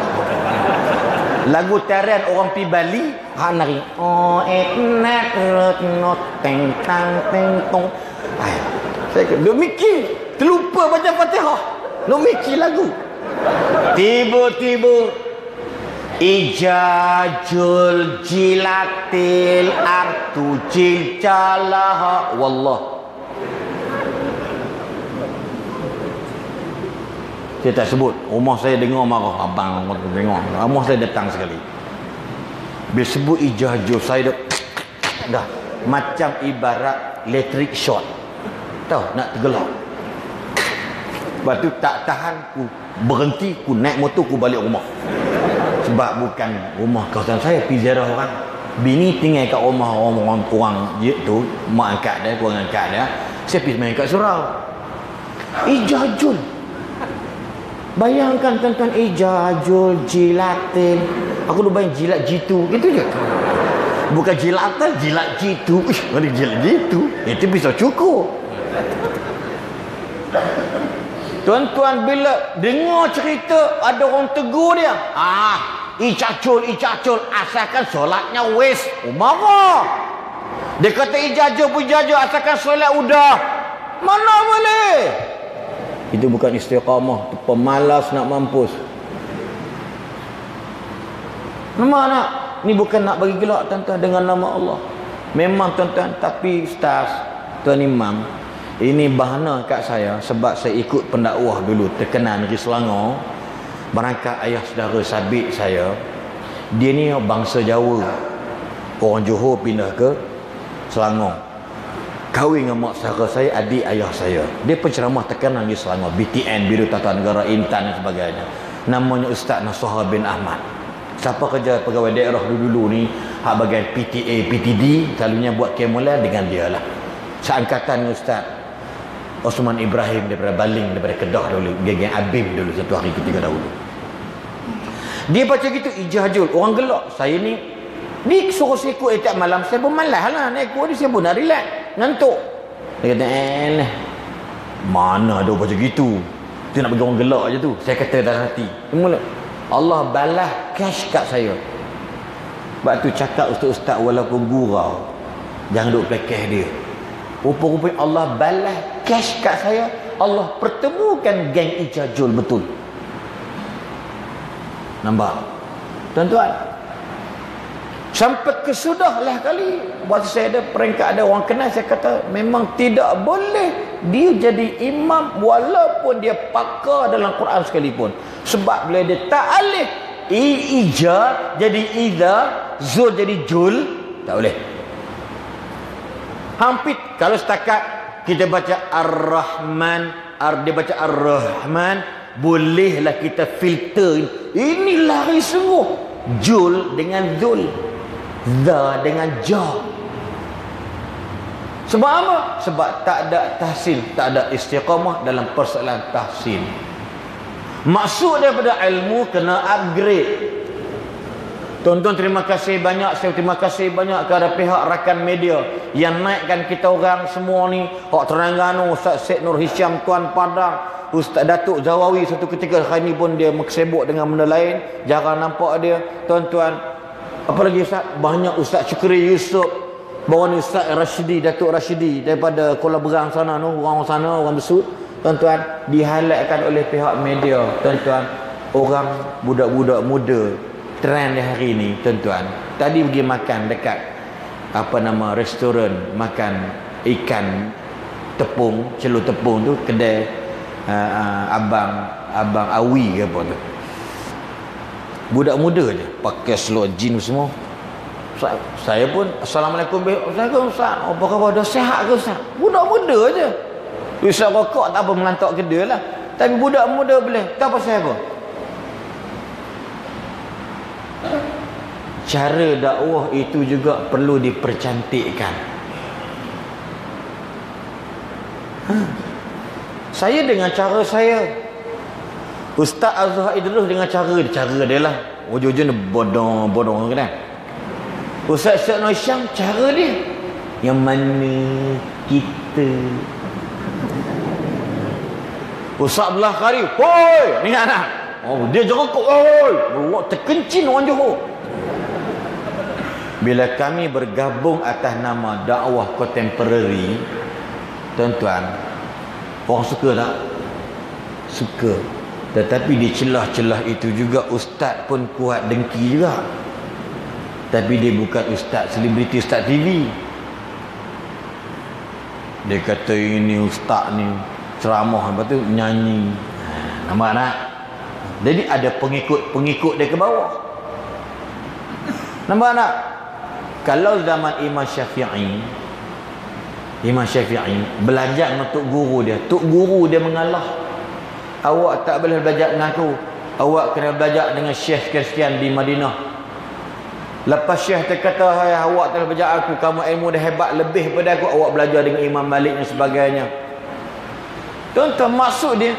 Lagu tarian orang pi Bali, nari. Oh eknak not teng tang teng tong. Saya kata, dia mikir, terlupa baca Fatihah. Dia mikir lagu. Tiba-tiba Ijajul jilatil artu jiljalah wallah. Saya tak sebut. Rumah saya dengar marah. Abang tengok. Rumah saya datang sekali. Bila sebut ijajul, saya dah macam ibarat electric shot. Tahu nak tergelak. Lepas tu tak tahan, ku berhenti, ku naik motor, ku balik rumah. Sebab bukan rumah kawasan saya, pergi ziarah orang. Bini tinggal kat rumah orang tu, mak angkat dia, kurang angkat dia. Saya pergi main kat surau. Ijajul. Bayangkan tuan-tuan, ijajul jilatin. Aku dah bayang jilat jitu, gitu je. Bukan jilatan, jilat jitu. Mana jilat jitu? Itu bisa cukup. Tuan-tuan bila dengar cerita ada orang tegur dia, ijajul asalkan solatnya wis. Marah. Dia kata ijajul asalkan solat udah. Mana boleh? Itu bukan istiqamah, itu pemalas nak mampus. Nama nak, ni bukan nak bagi gelak tuan-tuan dengan nama Allah. Memang tuan-tuan, tapi ustaz, tuan imam, ini bahana kat saya sebab saya ikut pendakwah dulu terkenal negeri Selangor. Berangkat ayah saudara sabit saya, dia ni bangsa Jawa, orang Johor pindah ke Selangor, kahwin dengan mak saudara saya, adik ayah saya. Dia penceramah terkenal di Selangor, BTN, Biro Tata Negara Intan dan sebagainya. Namanya Ustaz Nasuha bin Ahmad. Siapa kerja pegawai daerah dulu ni, hak bagian PTA, PTD, selalunya buat kemulan dengan dia lah. Seangkatan Ustaz Osman Ibrahim daripada Baling, daripada Kedah dulu, geng Abim dulu satu hari ketiga dahulu. Dia baca gitu, ijajul, orang gelak. Saya ni, dia suruh saya ikut etiap malam, saya pun malas lah nak ikut dia, saya pun nak relax, ngantuk. Dia kata, mana ada baca gitu, dia nak bagi orang gelak je tu. Saya kata dalam hati, mula Allah balas cash kat saya. Sebab tu cakap ustaz-ustaz walaupun gurau, jangan duk pelekeh dia. Rupa-rupanya Allah balas cash kat saya. Allah pertemukan geng ijajul betul. Nampak? Tuan-tuan, Sampai kesudahlah kali waktu saya ada peringkat, ada orang kenal, saya kata memang tidak boleh dia jadi imam walaupun dia pakar dalam Quran sekalipun. Sebab bila dia ta'alif ija jadi iza, zul jadi jul, tak boleh. Hampir kalau setakat kita baca Ar-Rahman, dia baca Ar-Rahman, bolehlah kita filter. Ini lari sungguh. Jul dengan zul, za dengan ja. Sebab apa? Sebab tak ada tahsin, tak ada istiqamah dalam persoalan tahsin. Maksud daripada ilmu kena upgrade. Tuan-tuan terima kasih banyak, saya terima kasih banyak kepada pihak rakan media yang naikkan kita orang semua ni. Hak Terengganu, Ustaz Syed Nur Hisham Tuan Padang, Ustaz Datuk Zawawi satu ketika hari ni pun dia sibuk dengan benda lain, jarang nampak dia. Tuan-tuan, apa lagi Ustaz? Banyak Ustaz Syukri Yusof, baru ni Ustaz Rashidi, Datuk Rashidi daripada Kuala Berang sana tu, orang sana, orang Besut. Tuan-tuan, dihighlightkan oleh pihak media. Tuan-tuan, orang budak-budak muda trend di hari ni, tuan-tuan. Tadi pergi makan dekat restoran makan ikan tepung, celur tepung tu, kedai abang Awi ke apa tu. Budak muda je pakai seluar jeans semua. Saya pun assalamualaikum, Ustaz, apa khabar, dah sihat ke Ustaz? Budak muda je. Ustaz rokok tak apa, melantak kedai lah. Tapi budak muda boleh. Tahu pasal apa? Cara dakwah itu juga perlu dipercantikkan. Saya dengan cara saya, Ustaz Azhar Idrus dengan cara dia lah. Ujung-ujung bodong kan. Ustaz Syed Nur Hisham cara dia. Yang mana kita. Ustaz Abdullah Qari, hoi, ni anak. Oh, dia jerokok, hoi. Terkencin orang Johor. Bila kami bergabung atas nama dakwah kontemporari, tuan-tuan, orang suka tak? Suka. Tetapi di celah-celah itu juga ustaz pun kuat dengki juga. Tapi dia bukan ustaz selebriti, ustaz TV. Dia kata ini ustaz ni ceramah, lepas tu nyanyi. Nampak tak? Jadi ada pengikut dia ke bawah. Nampak tak? Kalau zaman Imam Syafi'i belajar dengan tok guru dia mengalah. Awak tak boleh belajar dengan aku, awak kena belajar dengan syekh sekian di Madinah. Lepas syekh dia kata, hai, awak tak boleh belajar aku, kamu ilmu dah hebat lebih daripada aku, awak belajar dengan Imam Malik dan sebagainya. Tuan-tuan, maksud dia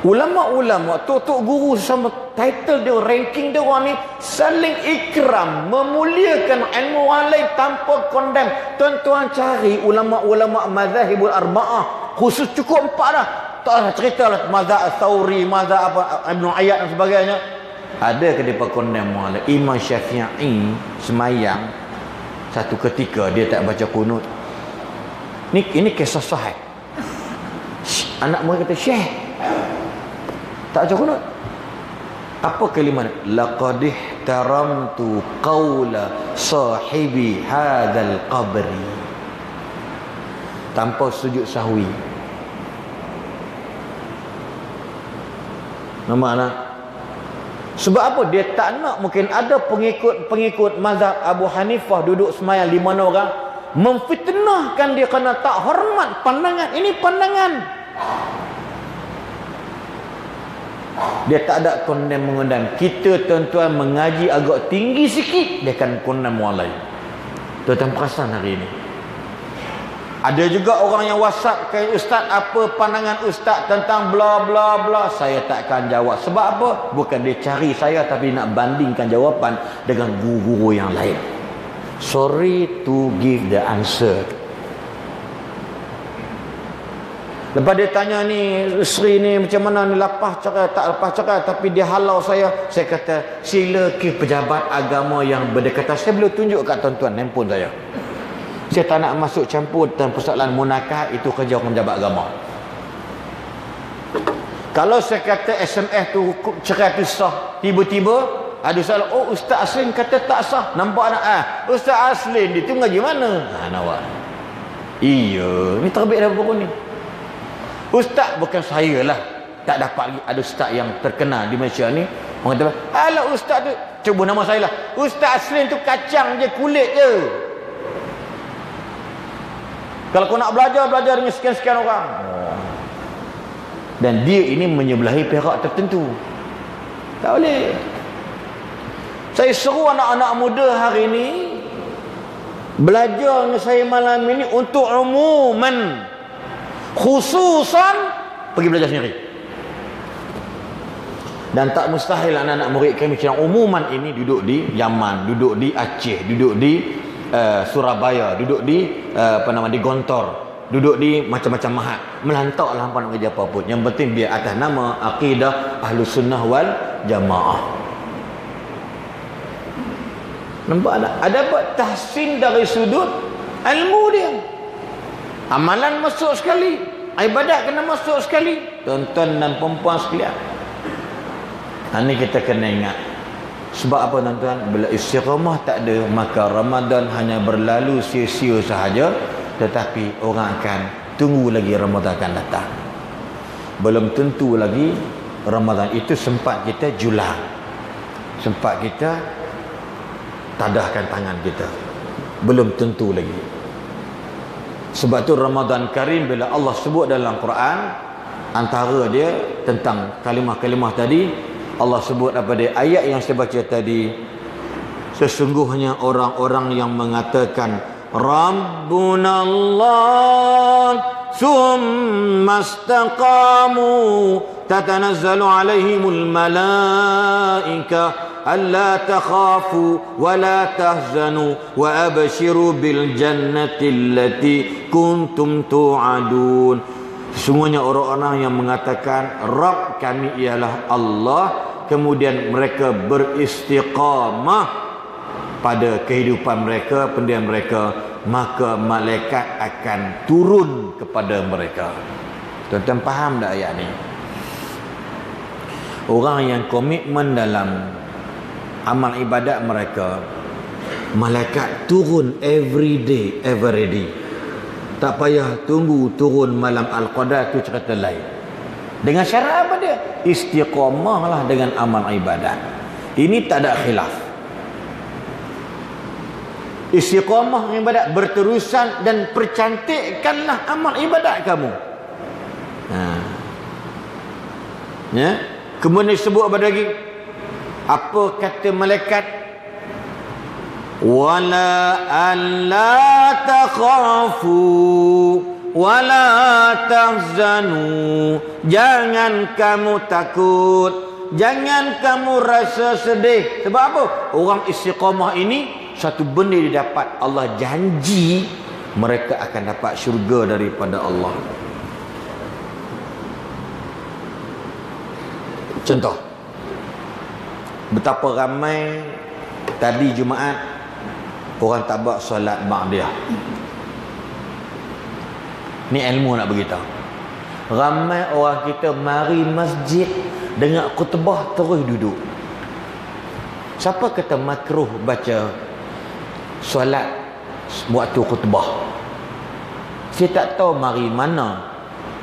ulama-ulama, tok guru sama title dia, ranking dia orang ni saling ikram, memuliakan ilmu orang lain tanpa condemn. Tuan-tuan cari ulama-ulama mazhabul arba'ah, khusus cukup 4 dah. Tak ada cerita lah mazhab Tsauri, mazhab Ibn Ayyad dan sebagainya. Ada ke dia condemn orang lain? Imam Syafi'i semayang satu ketika dia tak baca kunut. Ini kisah sahih. Anak murid kata, Syekh, tak baca kunut. Apa kalimah? Laqad ihtaramtu qawla sahibi hadzal qabri. Tanpa sujud sahwi. Nampak tak? Sebab apa? Dia tak nak, mungkin ada pengikut mazhab Abu Hanifah duduk semayang 5 orang, memfitnahkan dia kerana tak hormat pandangan. Ini pandangan. Dia tak ada condemn. Kita tuan-tuan mengaji agak tinggi sikit, dia akan condemn orang lain. Tuan-tuan perasan hari ini ada juga orang yang WhatsApp ke ustaz, apa pandangan ustaz tentang bla bla bla. Saya takkan jawab. Sebab apa? Bukan dia cari saya, tapi nak bandingkan jawapan dengan guru-guru yang lain. Sorry to give the answer. Lepas dia tanya ni, Sri ni macam mana ni, lapah cerai tak lapah cerai, tapi dia halau saya. Saya kata, sila ke pejabat agama yang berdekatan. Saya boleh tunjuk kat tuan-tuan handphone saya. Saya tak nak masuk campur dalam persoalan munakah, itu kerja orang pejabat agama. Kalau saya kata SMS tu cerai tu sah, tiba-tiba Ada salah, oh Ustaz Aslin kata tak sah. Nampak nak? Ustaz Aslin dia tu ngaji mana? Nawak. Iya, ni terbit dah buku ni. Ustaz bukan saya lah. Tak dapat lagi ada ustaz yang terkenal di Malaysia ni. Orang kata, alah ustaz tu, cuba nama saya lah. Ustaz Aslin tu kacang je, kulit je. Kalau kau nak belajar dengan sekian-sekian orang. Dan dia ini menyebelahi pihak tertentu. Tak boleh. Saya seru anak-anak muda hari ini belajar dengan saya malam ini untuk umuman, khususan pergi belajar sendiri. Dan tak mustahil anak-anak murid kami macam umuman ini duduk di Yaman, duduk di Aceh, duduk di Surabaya, duduk di di Gontor, duduk di macam-macam mahat, melantaklah hampa nak kerja apa pun. Yang penting biar atas nama akidah Ahlus Sunnah wal Jamaah. Nampak tak? Ada apa? Tahsin dari sudut ilmu dia. Amalan masuk sekali, ibadat kena masuk sekali. Tuan-tuan dan perempuan sekalian, ini kita kena ingat. Sebab apa tuan-tuan? Bila istiqamah tak ada, maka Ramadan hanya berlalu sia-sia sahaja. Tetapi orang akan tunggu lagi Ramadan akan datang. Belum tentu lagi Ramadan itu sempat kita julang, sempat kita tadahkan tangan kita. Belum tentu lagi. Sebab tu Ramadan Karim bila Allah sebut dalam Quran, antara dia tentang kalimah-kalimah tadi, Allah sebut apa dia? Ayat yang saya baca tadi, sesungguhnya orang-orang yang mengatakan Rabbuna Allah summa istaqamu tatanazzalu alaihimul malaika alla takhafu wa la tahzanu wa abshiru bil jannati allati kuntum tu'adun. Sesungguhnya orang-orang yang mengatakan Rabb kami ialah Allah, kemudian mereka beristiqamah pada kehidupan mereka, pendidikan mereka, maka malaikat akan turun kepada mereka. Tuan-tuan faham tak ayat ni? Orang yang komitmen dalam amal ibadat mereka, malaikat turun every day, every day. Tak payah tunggu turun malam Al-Qadar, tu cerita lain. Dengan syarat apa dia? Istiqamahlah dengan amal ibadat. Ini tak ada khilaf. Istiqamah ibadat berterusan dan percantikkanlah amal ibadat kamu. Ya. Kemudian disebut apa lagi? Apa kata malaikat? Wala alla takhafu wala tahzanu. Jangan kamu takut, jangan kamu rasa sedih. Sebab apa? Orang istiqamah ini satu benda dia dapat, Allah janji mereka akan dapat syurga daripada Allah. Contoh, betapa ramai tadi Jumaat orang tak buat solat ba'diyah. Ni ilmu nak beritahu. Ramai orang kita mari masjid dengar khutbah terus duduk. Siapa kata makruh baca solat waktu khutbah? Saya tak tahu mari mana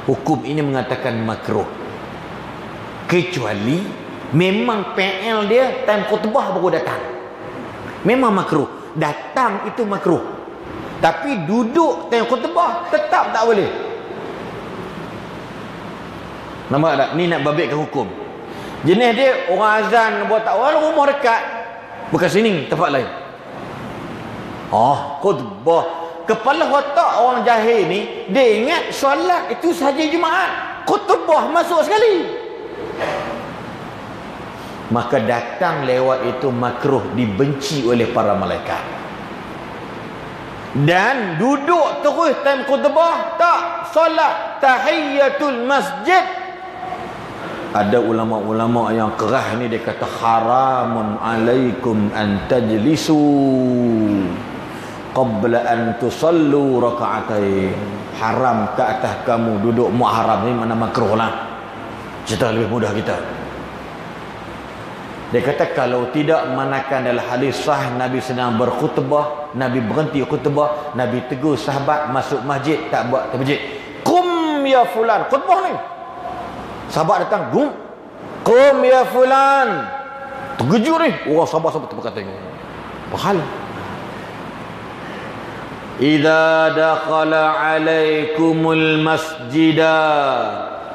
hukum ini mengatakan makruh. Kecuali memang PL dia time khutbah baru datang, memang makruh. Datang itu makruh, tapi duduk time khutbah tetap tak boleh. Nampak tak? Ni nak babitkan hukum. Jenis dia orang azan buat tak, walau rumah dekat, bukan sini, tempat lain. Khutbah. Kepala otak orang jahil ni, dia ingat solat itu sahaja Jumaat, khutbah masuk sekali. Maka datang lewat itu makruh, dibenci oleh para malaikat. Dan duduk terus time khutbah tak, solat tahiyatul masjid. Ada ulama-ulama yang keras ni, dia kata haramun alaikum an tajlisu qabla an tusallu raka'atain. Haram ke atas kamu duduk. Mu'haram ni mana makruh lah, cerita lebih mudah kita. Dia kata kalau tidak, manakan dalam hadis sah Nabi sedang berkhutbah, Nabi berhenti khutbah, Nabi tegur sahabat masuk masjid tak buat ke masjid. Qum ya fulan, khutbah ni. Sahabat datang, qum ya fulan. Terkejut ni. Orang sahabat-sahabat terkata pahal. Idza dakhala alaikumul masjida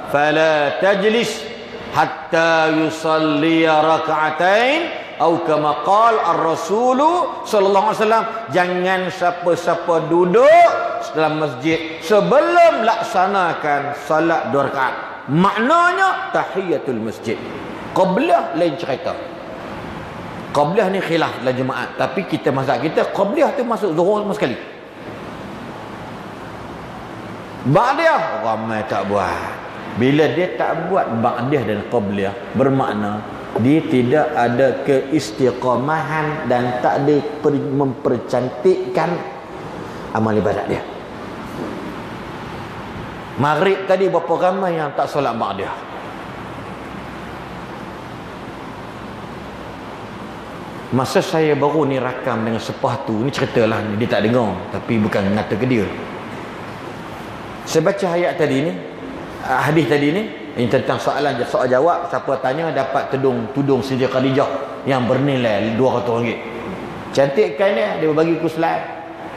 fala tajlis hatta yusalli rak'atain atau kama qala ar-rasul sallallahu alaihi wasallam, jangan siapa-siapa duduk dalam masjid sebelum laksanakan salat 2 rakaat. Maknanya tahiyatul masjid. Qabliyah lain cerita. Qabliyah ni khilaf dalam jemaat, tapi kita mazhab kita qabliyah tu masuk zuhur sama sekali. Ba'diyah ramai tak buat. Bila dia tak buat ba'diyah dan qabliyah, bermakna dia tidak ada keistiqamahan dan tak ada mempercantikkan amal ibadat dia. Maghrib tadi berapa ramai yang tak solat ba'diyah? Masa saya baru ni rakam dengan sepah tu, ni ceritalah, dia tak dengar, tapi bukan mengata ke dia. Saya baca ayat tadi ni, hadis tadi ni, ini tentang soal jawab. Siapa tanya dapat tudung Siti Khadijah yang bernilai RM200. Cantik kain dia bagi aku slide.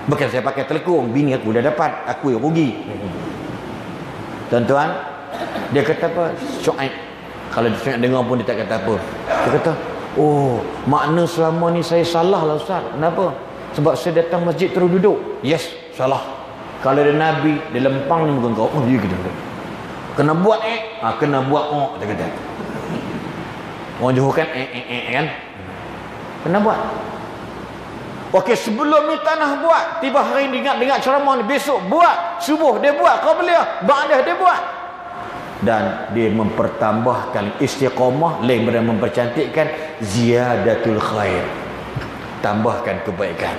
Bukan saya pakai telekung, bini aku dah dapat, aku yang rugi. Tuan-tuan, dia kata apa? Syuaib. Kalau dia dengar pun dia tak kata apa. Dia kata, oh, makna selama ni saya salah lah Ustaz. Kenapa? Sebab saya datang masjid terus duduk. Yes, salah. Kalau ada Nabi, dia lempang ni muka kau. Oh, dia kata. Kena buat kena buat dia kata. Orang Johor kan kan. Kena buat. Okey, sebelum ni tanah buat, tiba hari ni dengar ceramah ni, besok buat, subuh dia buat, qabliyah, ba'dah dia buat. Dan dia mempertambahkan istiqamah, lain daripada mempercantikkan, ziyadatul khair, tambahkan kebaikan.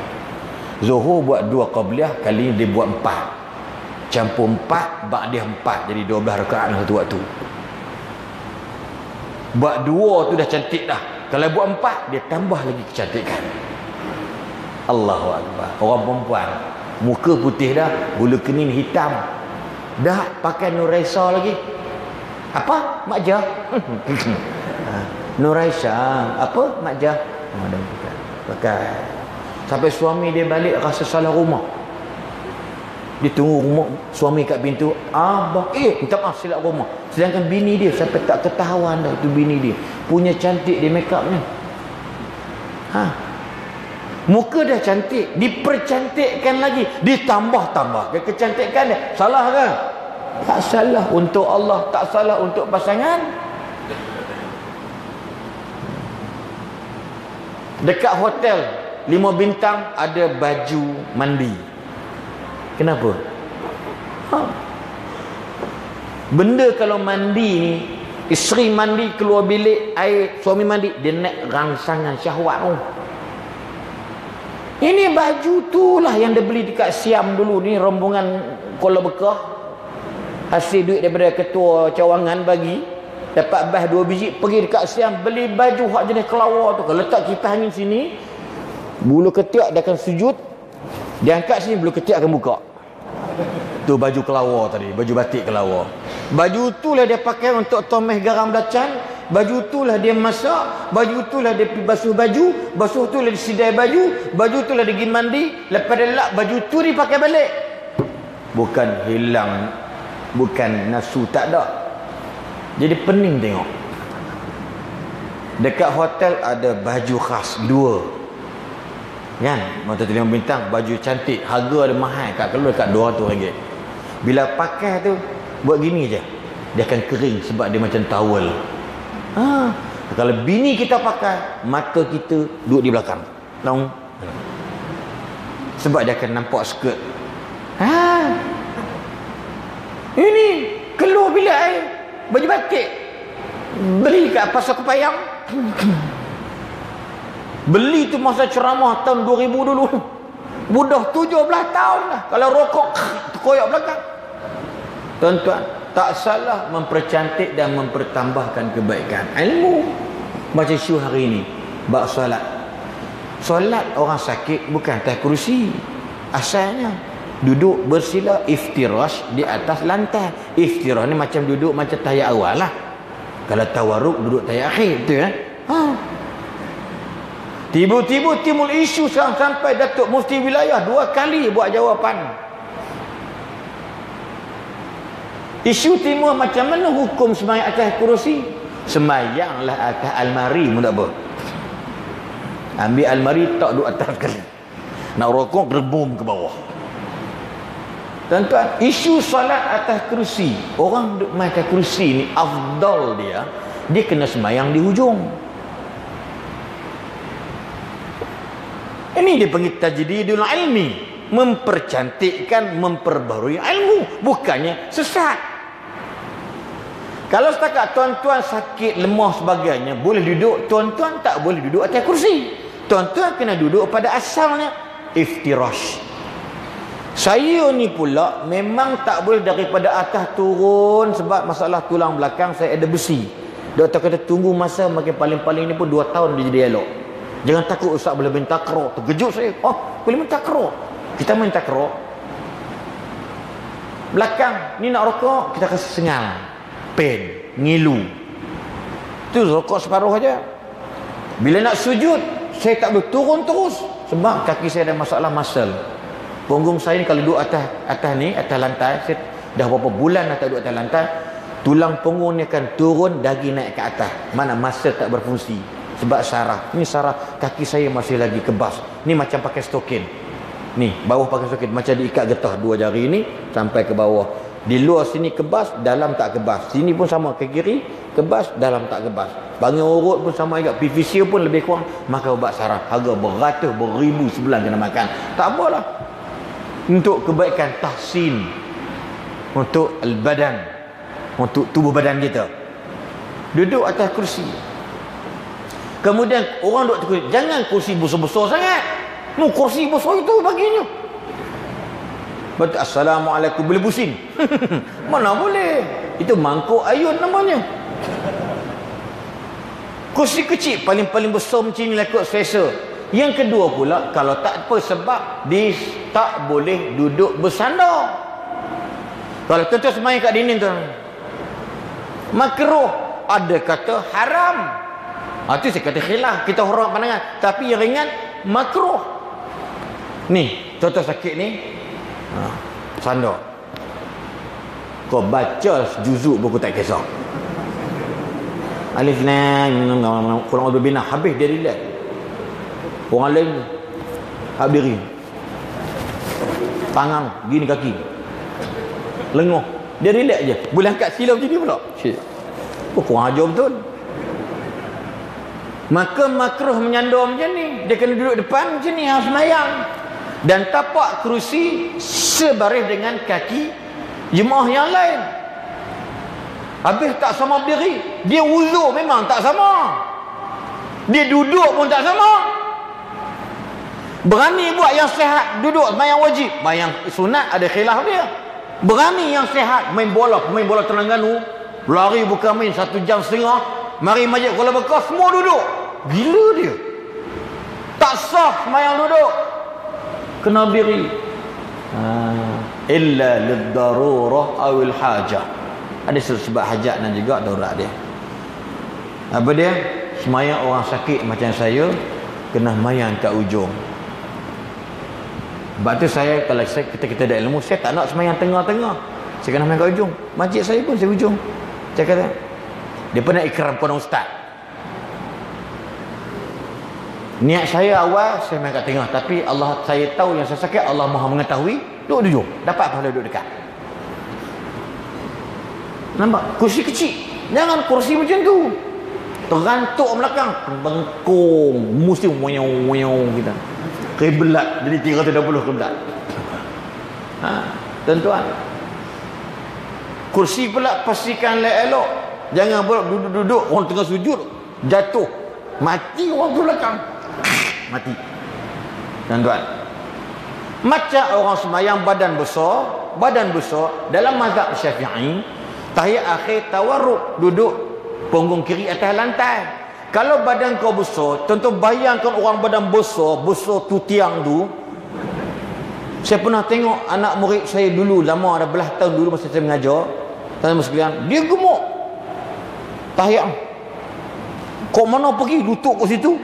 Zuhur buat 2 qabliyah, kali ni dia buat 4, campur 4, ba'diyah 4, jadi 12 rakaat satu waktu. Buat 2 tu dah cantik dah. Kalau buat 4, dia tambah lagi kecantikan. Allahu Akbar. Orang perempuan muka putih dah, bulu kening hitam, dah pakai Nuraisa lagi. Apa? Makjah. Nuraisa apa? Makjah. Pakai. Sampai suami dia balik rasa salah rumah. Dia tunggu rumah suami kat pintu, abang minta maaf silap rumah. Sedangkan bini dia sampai tak ketahuan dah tu bini dia. Punya cantik dia make up ni. Muka dah cantik, dipercantikkan lagi, ditambah-tambah ke kecantikan dia. Salah ke? Tak salah untuk Allah, tak salah untuk pasangan. Dekat hotel 5 bintang ada baju mandi. Kenapa? Benda kalau mandi ni, isteri mandi keluar bilik air, suami mandi, dia naik rangsangan syahwat tu. Ini baju tu lah yang dia beli dekat Siam dulu ni, rombongan Kuala Bekah, hasil duit daripada ketua cawangan bagi, dapat bas 2 biji, pergi dekat Siam beli baju hak jenis kelawar tu. Kalau letak kipas angin sini, bulu ketiak dia akan sujud, dia angkat sini, bulu ketiak akan buka. Tu baju kelawar tadi, baju batik kelawar. Baju tu lah dia pakai untuk tomeh garam belacan. Baju tu lah dia masak, baju tu lah dia basuh baju, basuh tu lah dia sidai baju tu lah dia pergi mandi, lepas dia lap baju tu dia pakai balik. Bukan hilang, bukan nafsu, tak ada. Jadi pening tengok. Dekat hotel ada baju khas 2. Kan? Hotel 5 bintang, baju cantik, harga ada mahal, kat keluar dekat RM200. Bila pakai tu buat gini je, dia akan kering sebab dia macam towel. Kalau bini kita pakai, mata kita duduk di belakang. Tahu? Sebab dia akan nampak skirt. Ini keluar bilik air, baju batik, beli kat pasar Kepayang. Beli tu masa ceramah tahun 2000 dulu. Budak 17 tahun lah. Kalau rokok terkoyak belakang. Tuan-tuan, tak salah mempercantik dan mempertambahkan kebaikan. Ilmu. Macam isu hari ini bab solat. Solat orang sakit bukan atas kerusi. Asalnya duduk bersila iftirash di atas lantai. Iftirash ni macam duduk macam tahiyat awal lah. Kalau tawarruk duduk tahiyat akhir, betul kan? Tiba-tiba timbul isu sampai Datuk Mufti Wilayah 2 kali buat jawapan. Isu timbul macam mana hukum sembahyang atas kerusi? Sembahyanglah atas almari, mu tak apa. Ambil almari tak duduk atas sekali. Nak rokok gerbum ke bawah. Tuan-tuan, isu solat atas kerusi. Orang duduk main atas kerusi ni afdal dia kena sembahyang di hujung. Ini dia panggil tajdidul ilmi, mempercantikkan, memperbarui ilmu, bukannya sesat. Kalau setakat tuan-tuan sakit, lemah sebagainya, boleh duduk, tuan-tuan tak boleh duduk atas kursi. Tuan-tuan kena duduk pada asalnya iftirash. Saya ni pula memang tak boleh daripada atas turun sebab masalah tulang belakang saya ada besi. Doktor kata tunggu masa makin paling-paling ni pun 2 tahun dia jadi elok. Jangan takut ustaz boleh main takraw. Terkejut saya. Oh, boleh main takraw. Kita main takraw. Belakang ni nak rokok, kita kasi sengal. Pen, ngilu. Tu rokok separuh aja. Bila nak sujud, saya tak boleh turun terus sebab kaki saya ada masalah muscle. Punggung saya ni kalau duduk atas ni, atas lantai, saya dah berapa bulan dah tak duduk atas lantai, tulang punggung ni akan turun, daging naik ke atas. Mana muscle tak berfungsi. Sebab saraf. Ni saraf kaki saya masih lagi kebas. Ni macam pakai stokin. Ni, bawah pakai stokin. Macam diikat getah 2 jari ni sampai ke bawah. Di luar sini kebas, dalam tak kebas. Sini pun sama, ke kiri kebas, dalam tak kebas. Bangun urut pun sama juga. PVC pun lebih kurang. Maka ubat saraf. Harga beratus, beribu sebulan kena makan. Tak apalah. Untuk kebaikan tahsin. Untuk al-badan. Untuk tubuh badan kita. Duduk atas kursi. Kemudian orang duduk kursi. Jangan kursi besar-besar sangat. Kursi besar itu baginya. Betul. Assalamualaikum. Boleh pusing. Mana boleh. Itu mangkuk ayun namanya. Kursi kecil. Paling-paling besar macam ni lah kot selesa. Yang kedua pula. Kalau tak apa sebab. Dia tak boleh duduk bersandar. Kalau tuan-tuan semayang kat dinding tu. Makruh. Ada kata haram. Itu saya kata khilaf. Kita hormat pandangan. Tapi yang ringan. Makruh. Ni. Tuan-tuan sakit ni. Sandar. Kau baca juzuk pun kau tak kisah. Alif lam kurang lebih bina. Habis dia relax. Orang lain habis diri. Tangan gini kaki. Lenguh. Dia relax je. Boleh angkat silau macam ni pula. Kurang ajar betul. Maka makruh menyandar macam ni. Dia kena duduk depan macam ni. Harus semayang. Dan tapak kerusi sebaris dengan kaki jemaah yang lain. Habis tak sama berdiri. Dia wuzuk memang tak sama. Dia duduk pun tak sama. Berani buat yang sihat duduk semayang wajib. Semayang sunat ada khilaf dia. Berani yang sihat main bola. Pemain bola Terengganu lari bukan main 1 jam setengah. Mari Masjid Kuala Bekah semua duduk. Gila dia. Tak sah semayang duduk. Kena berdiri. Illa lid-darurah awil hajah. Ada sebab hajat dan juga darurat dia. Apa dia? Semayang orang sakit macam saya kena semayang kat ujung. Sebab tu saya kalau kita ada ilmu, saya tak nak semayang tengah-tengah. Saya kena semayang kat ujung. Masjid saya pun saya ujung. Saya kata dia pernah ikram kepada ustaz. Niat saya awal saya main kat tengah, tapi Allah, saya tahu yang saya sakit, Allah Maha mengetahui. Duduk di ujung, dapat pahala duduk dekat. Nampak? Kursi kecil. Jangan kursi macam tu. Terantuk belakang, bengkung, mesti moyong kita. Kiblat jadi 330 kiblat. Tuan-tuan. Kursi pula pastikan elok. Jangan duduk orang tengah sujud jatuh. Mati orang tu belakang. Mati. Tuan-tuan. Macam orang semayang badan besar dalam mazhab Syafi'i, tahiyat akhir tawarruk, duduk punggung kiri atas lantai. Kalau badan kau besar, tentu bayangkan orang badan besar tu tiang tu. Saya pernah tengok anak murid saya dulu, lama ada belah tahun dulu masa saya mengajar. Tuan-tuan sekalian, dia gemuk. Tahiyat. Kok mana pergi? Lutut kat situ.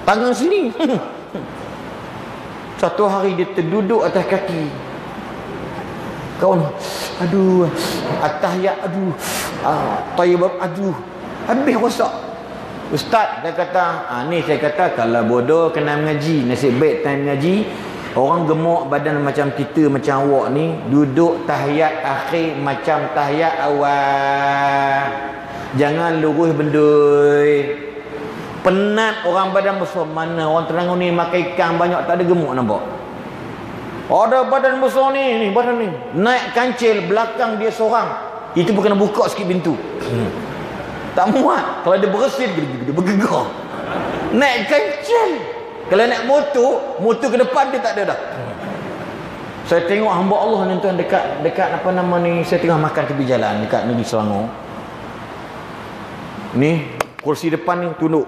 Tangan sini. Satu hari dia terduduk atas kaki. Kawan, aduh, at-tahiyat, aduh, tayyibah, aduh, habis rosak. Ustaz, dia kata, ni saya kata, kalau bodoh kena mengaji, nasib baik time mengaji. Orang gemuk badan macam kita, macam awak ni, duduk tahiyat akhir macam tahiyat awal. Jangan lurus bendui. Penat orang badan besar. Mana orang Terengganu ni makan ikan banyak, tak ada gemuk nampak. Ada badan besar ni badan ni. Naik kancil, belakang dia seorang. Itu pun kena buka sikit pintu. Tak muat. Kalau dia bersin, dia bergegar. Naik kancil. Kalau naik motor ke depan dia tak ada dah. Saya tengok hamba Allah ni tuan dekat apa nama ni, saya tengah makan tepi jalan dekat negeri Selangor. Ni kursi depan ni tunduk.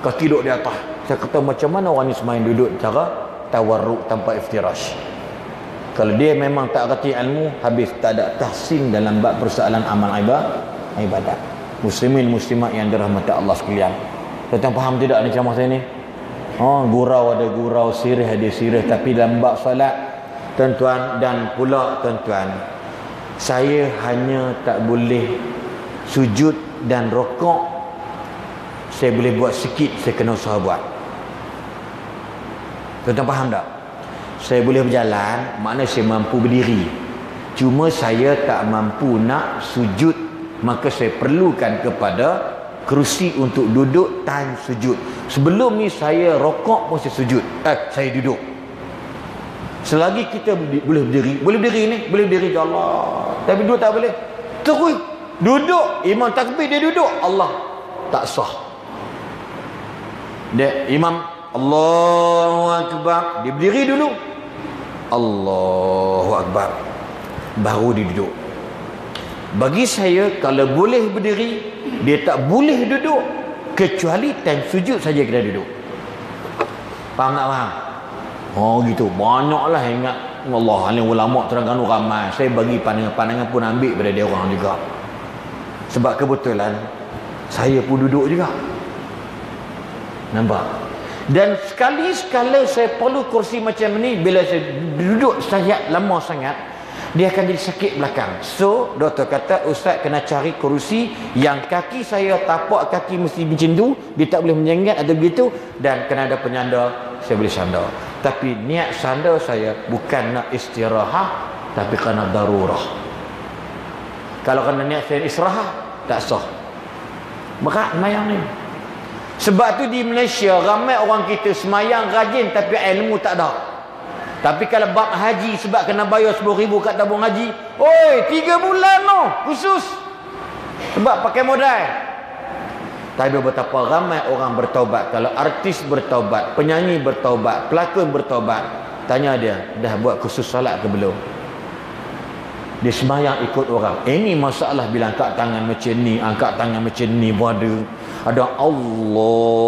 Kaki duduk di atas. Saya kata macam mana orang ni semain duduk cara tawarruk tanpa iftirash. Kalau dia memang tak reti ilmu, habis tak ada tahsin dalam bab persoalan amal ibadat. Muslimin muslimat yang dirahmati Allah sekalian. Tuan faham tidak ni ceramah saya ni? Gurau ada gurau, sirih ada sirih, tapi dalam bab solat tuan-tuan dan pula tuan-tuan, saya hanya tak boleh sujud dan rokok. Saya boleh buat sikit, saya kena usaha buat. Tuan-tuan faham tak? Saya boleh berjalan, maknanya saya mampu berdiri. Cuma saya tak mampu nak sujud, maka saya perlukan kepada kerusi untuk duduk tahan sujud. Sebelum ni saya rokok pun saya sujud. Saya duduk. Selagi kita boleh berdiri ni, boleh berdiri Allah. Tapi duduk tak boleh. Terus duduk, imam takbir dia duduk, Allah tak sah. Dia imam Allahu Akbar, dia berdiri dulu. Allahu Akbar. Baru dia duduk. Bagi saya, kalau boleh berdiri, dia tak boleh duduk kecuali time sujud saja kena duduk. Faham tak faham? Gitu. Banyaklah ingat Allah, alim ulama Terengganu ramai. Saya bagi pandangan pun ambil pada dia orang juga. Sebab kebetulan saya pun duduk juga. Nampak? Dan sekali-sekala saya perlu kursi macam ni, bila saya duduk sangat lama sangat, dia akan jadi sakit belakang. So, doktor kata, ustaz kena cari kerusi yang kaki saya tapak kaki mesti macam tu, dia tak boleh menjenggat atau begitu, dan kena ada penyandar, saya boleh sandar. Tapi niat sandar saya bukan nak istirahat, tapi kerana darurah. Kalau kerana niat saya istirahat, tak sah. Berat semayang ni. Sebab tu di Malaysia ramai orang kita semayang rajin tapi ilmu tak ada. Tapi kalau bab haji, sebab kena bayar 10,000 kat tabung haji, 3 bulan noh khusus. Sebab pakai modal. Tapi betapa ramai orang bertaubat. Kalau artis bertaubat, penyanyi bertaubat, pelakon bertaubat, tanya dia, dah buat khusus salat ke belum? Dia semayang ikut orang. Ini masalah bila angkat tangan macam ni, angkat tangan macam ni pun ada. Ada Allahu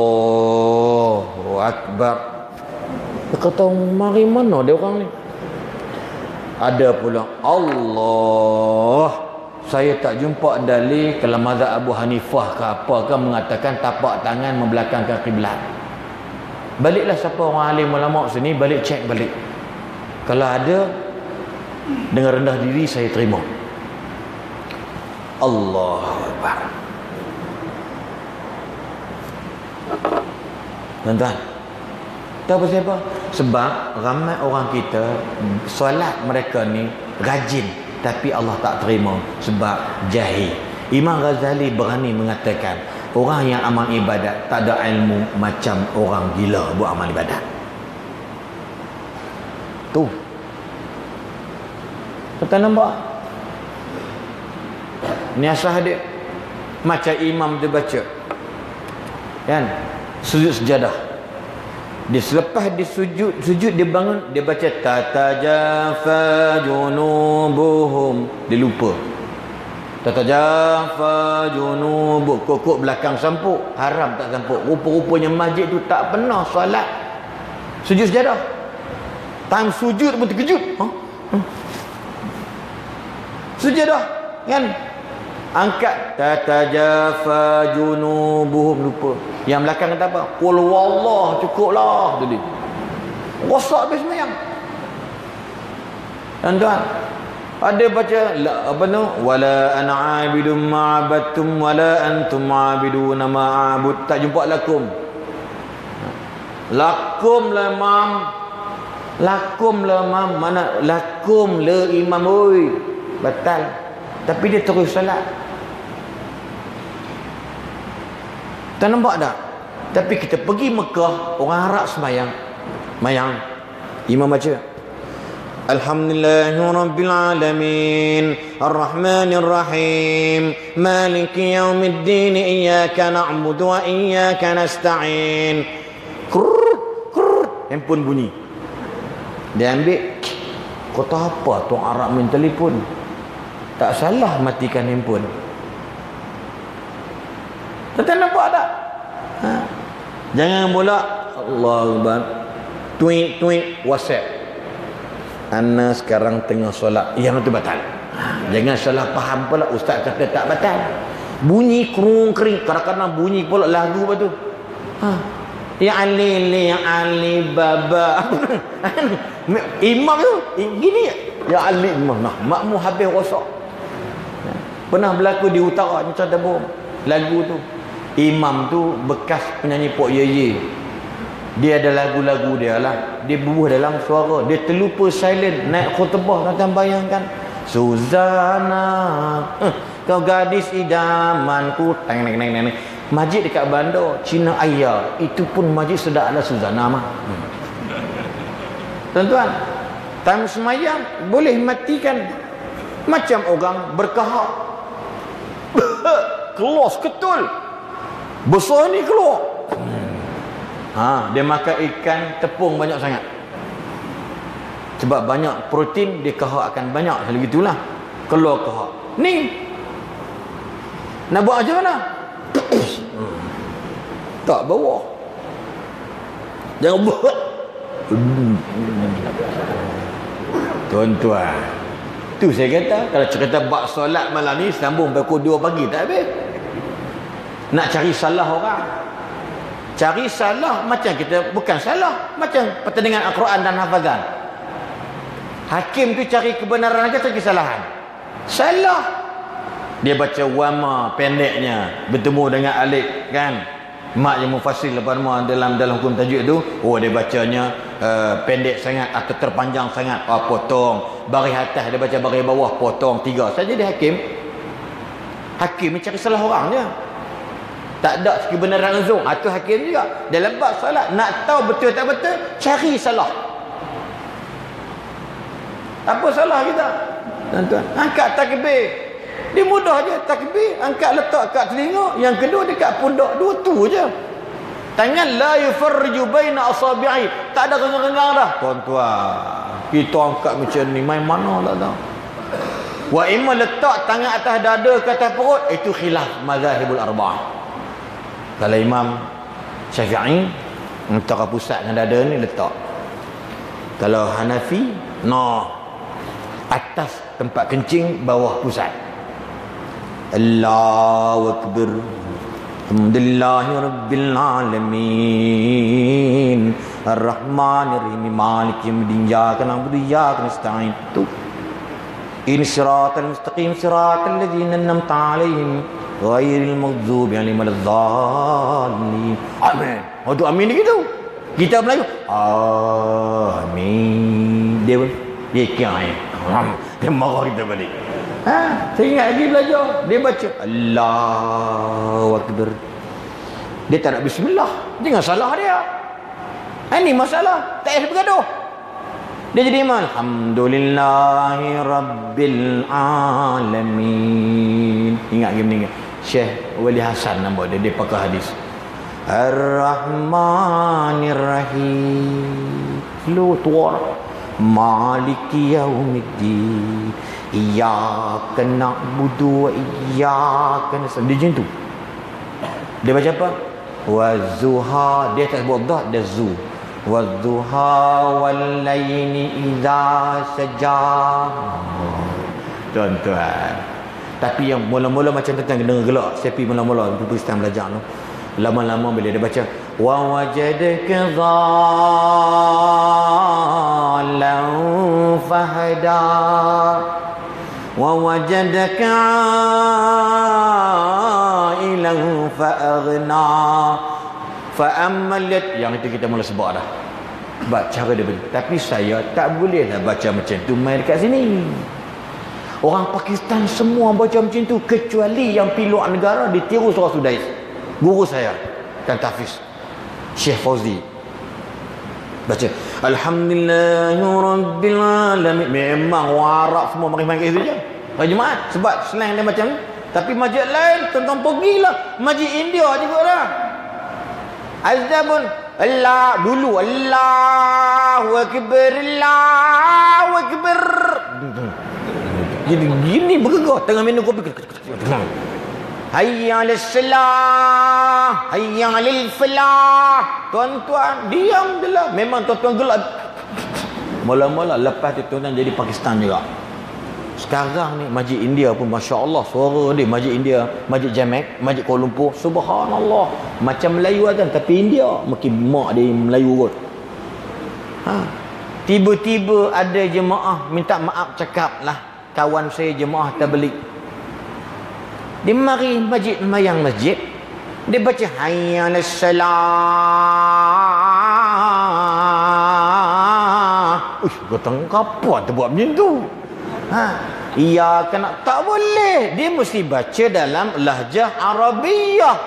Akbar. Dia kata, mari mana dia orang ni? Ada pula Allah. Saya tak jumpa dalil kalau mazhab Abu Hanifah ke apa ke mengatakan tapak tangan membelakangkan kiblat. Baliklah siapa orang alim ulama sini, balik cek balik. Kalau ada, dengan rendah diri saya terima. Allahu Akbar. Tuan-tuan, tahu apa siapa? Sebab ramai orang kita solat mereka ni rajin, tapi Allah tak terima sebab jahil. Imam Ghazali berani mengatakan, orang yang amal ibadat tak ada ilmu macam orang gila buat amal ibadat. Tu. Kita nampak? Ni asal dia. Macam imam dia baca. Kan? Sujud sejadah. Dia selepas dia sujud dia bangun, dia baca tatajafa junubuhum. Dia lupa. Tatajafa junub, kokok belakang sampuk, haram tak sampuk. Rupa-rupanya masjid tu tak pernah solat sujud sejadah. Time sujud pun terkejut. Sujadah kan, angkat tatajafa junubuhum, lupa. Yang belakang kata apa? Qul wallah, cukuplah tu dia. Rosak habis sembahyang. Tuan-tuan, ada baca apa tu, wala ana abidum ma'abattum wala antum abiduna ma'abud. Tak jumpa lakum. Lakum la mam, lakum la mam, mana lakum la imam oi, batal. Tapi dia terus salat. Tak nampak tak? Tapi kita pergi Mekah, orang Arab sembahyang, mayang imam baca Alhamdulillahi Rabbil Alamin Ar-Rahmanir Rahim Maliki Yawmiddin Iyyaka na'budu wa iyyaka nasta'in. Handphone bunyi. Dia ambil, kata apa tuan Arab main telefon? Tak salah matikan handphone. Tak nampak tak? Jangan pula Allahu Akbar, tweet WhatsApp. Ana sekarang tengah solat, yang itu batal. Jangan salah faham pula, ustaz kata tak batal. Bunyi kerung kering, kadang-kadang bunyi pula lagu apa tu? Ya Ali Baba. Imam tu gini ya Ali imam. Nah, makmu habis rosak. Pernah berlaku di utara macam tabung. Lagu tu imam tu bekas penyanyi Pok Ye. Dia ada lagu-lagu dia lah. Dia bubuh dalam suara. Dia terlupa silent naik khutbah. Tuan-tuan bayangkan. Suzana, kau gadis idamanku. Teng. Masjid dekat bandar Cina Ayah, itu pun masjid sedap lah Suzana mah. Tuan-tuan, time semayang boleh matikan. Macam orang berkahak. Keluar ketul. Besar ni keluar. Dia makan ikan tepung banyak sangat. Sebab banyak protein, dia kahak akan banyak. Selalu gitulah. Keluar kahak. Ni. Nak buat macam mana? Tak bawah. Jangan buat. Tuan-tuan, tu saya kata, kalau cerita bab solat malam ni sambung pukul 2 pagi tak habis. Nak cari salah orang. Cari salah macam kita, bukan salah, macam pertandingan Al-Quran dan hafazan. Hakim tu cari kebenaran aja, cari kesalahan. Salah. Dia baca wama pendeknya, bertemu dengan alif kan. Mak yang mufassir lepas dalam hukum tajuk tu, dia bacanya pendek sangat atau terpanjang sangat, potong. Baris atas dia baca baris bawah, potong 3. Saja dia hakim. Hakim ni cari salah orang je. Tak ada kebenaran uzur. Itu hakim juga. Dalam bab solat, nak tahu betul tak betul, cari salah. Apa salah kita? Tuan-tuan, angkat takbir. Dia mudah je, takbir, angkat letak kat telinga, yang kedua dekat pundak, 2 tu je. Tangan la yufarriju baina asabi'i, tak ada renggang-renggang dah. Tuan-tuan, kita angkat macam ni, main mana tak tahu. Wa imma letak tangan atas dada ke atas perut, itu khilaf mazhabul arba'ah. Kalau Imam Syafi'i antara pusat dengan dada ni letak. Kalau Hanafi, atas tempat kencing, bawah pusat. Allahu Akbar. Alhamdulillahi Rabbil Alamin Ar-Rahmanir Rahim Maliki Yawmiddin Iyyaka na'budu wa iyyaka nasta'in. Ini siratal mustaqim siratal ladzina an'amta 'alaihim ghairil maghdubi alaihim waladdallin. Amin. Waktu amin gitu. Kita Melayu amin. Dia kiai. Dia marah kita balik. Saya ingat lagi belajar. Dia baca Allahu Akbar. Dia tak nak bismillah. Jangan salah dia. Ini masalah. Tak payah bergaduh. Dia jadi imam. Alhamdulillahi Rabbil Alamin. Ingat game ni. Syekh Wali Hasan nama dia. Dia pakai hadis. Ar-Rahmanir Rahim. Lu tua. Maliki yaumiddin, iyyaka na'budu wa iyyaka nasta'in. Dia macam tu. Dia baca apa? Wazuha, dia tak sebut dah, dia zu. Wazuha wal laili idza saja. Tuan-tuan. Tapi yang mula-mula macam tuan kena gelak. Saya pergi mula-mula pergi Islam belajar tu. Lama-lama bila dia baca wa wajadaka dhallan fahada wa wajadaka ailan faaghna fa ammal, yang itu kita mula sebut dah. Sebab cara dia beri. Tapi saya tak bolehlah baca macam tu main dekat sini. Orang Pakistan semua baca macam tu kecuali yang pergi luar negara ditiru surah Sudais. Guru saya dan Tafiz Syekh Fauzi baca Alhamdulillahirabbil alamin. Memang orang Arab semua mari-mari kat situ je. Hari Jumaat sebab slang dia macam ni. Tapi masjid lain tuan-tuan pergilah. Masjid India juga dah. Azabun Allah dulu Allahu akbar Allahu akbar. Jadi gini bergegar tengah minum kopi. Hayya 'alas salah, hayya 'alal falah. Tuan-tuan diam jelah. Memang tuan-tuan gelak. Mula-mula lepas tu tuan-tuan jadi Pakistan juga. Sekarang ni masjid India pun masya-Allah suara dia, masjid India, masjid Jamek, masjid Kuala Lumpur, subhanallah. Macam Melayu azan tapi India, mungkin mak dia Melayu kot. Tiba-tiba ada jemaah minta maaf cakap lah, kawan saya jemaah tabligh. Dia mari masjid, mayang masjid, dia baca hayya 'alas salah. Kata apa tu buat macam tu? Iya kena tak boleh. Dia mesti baca dalam lahjah Arabiyah,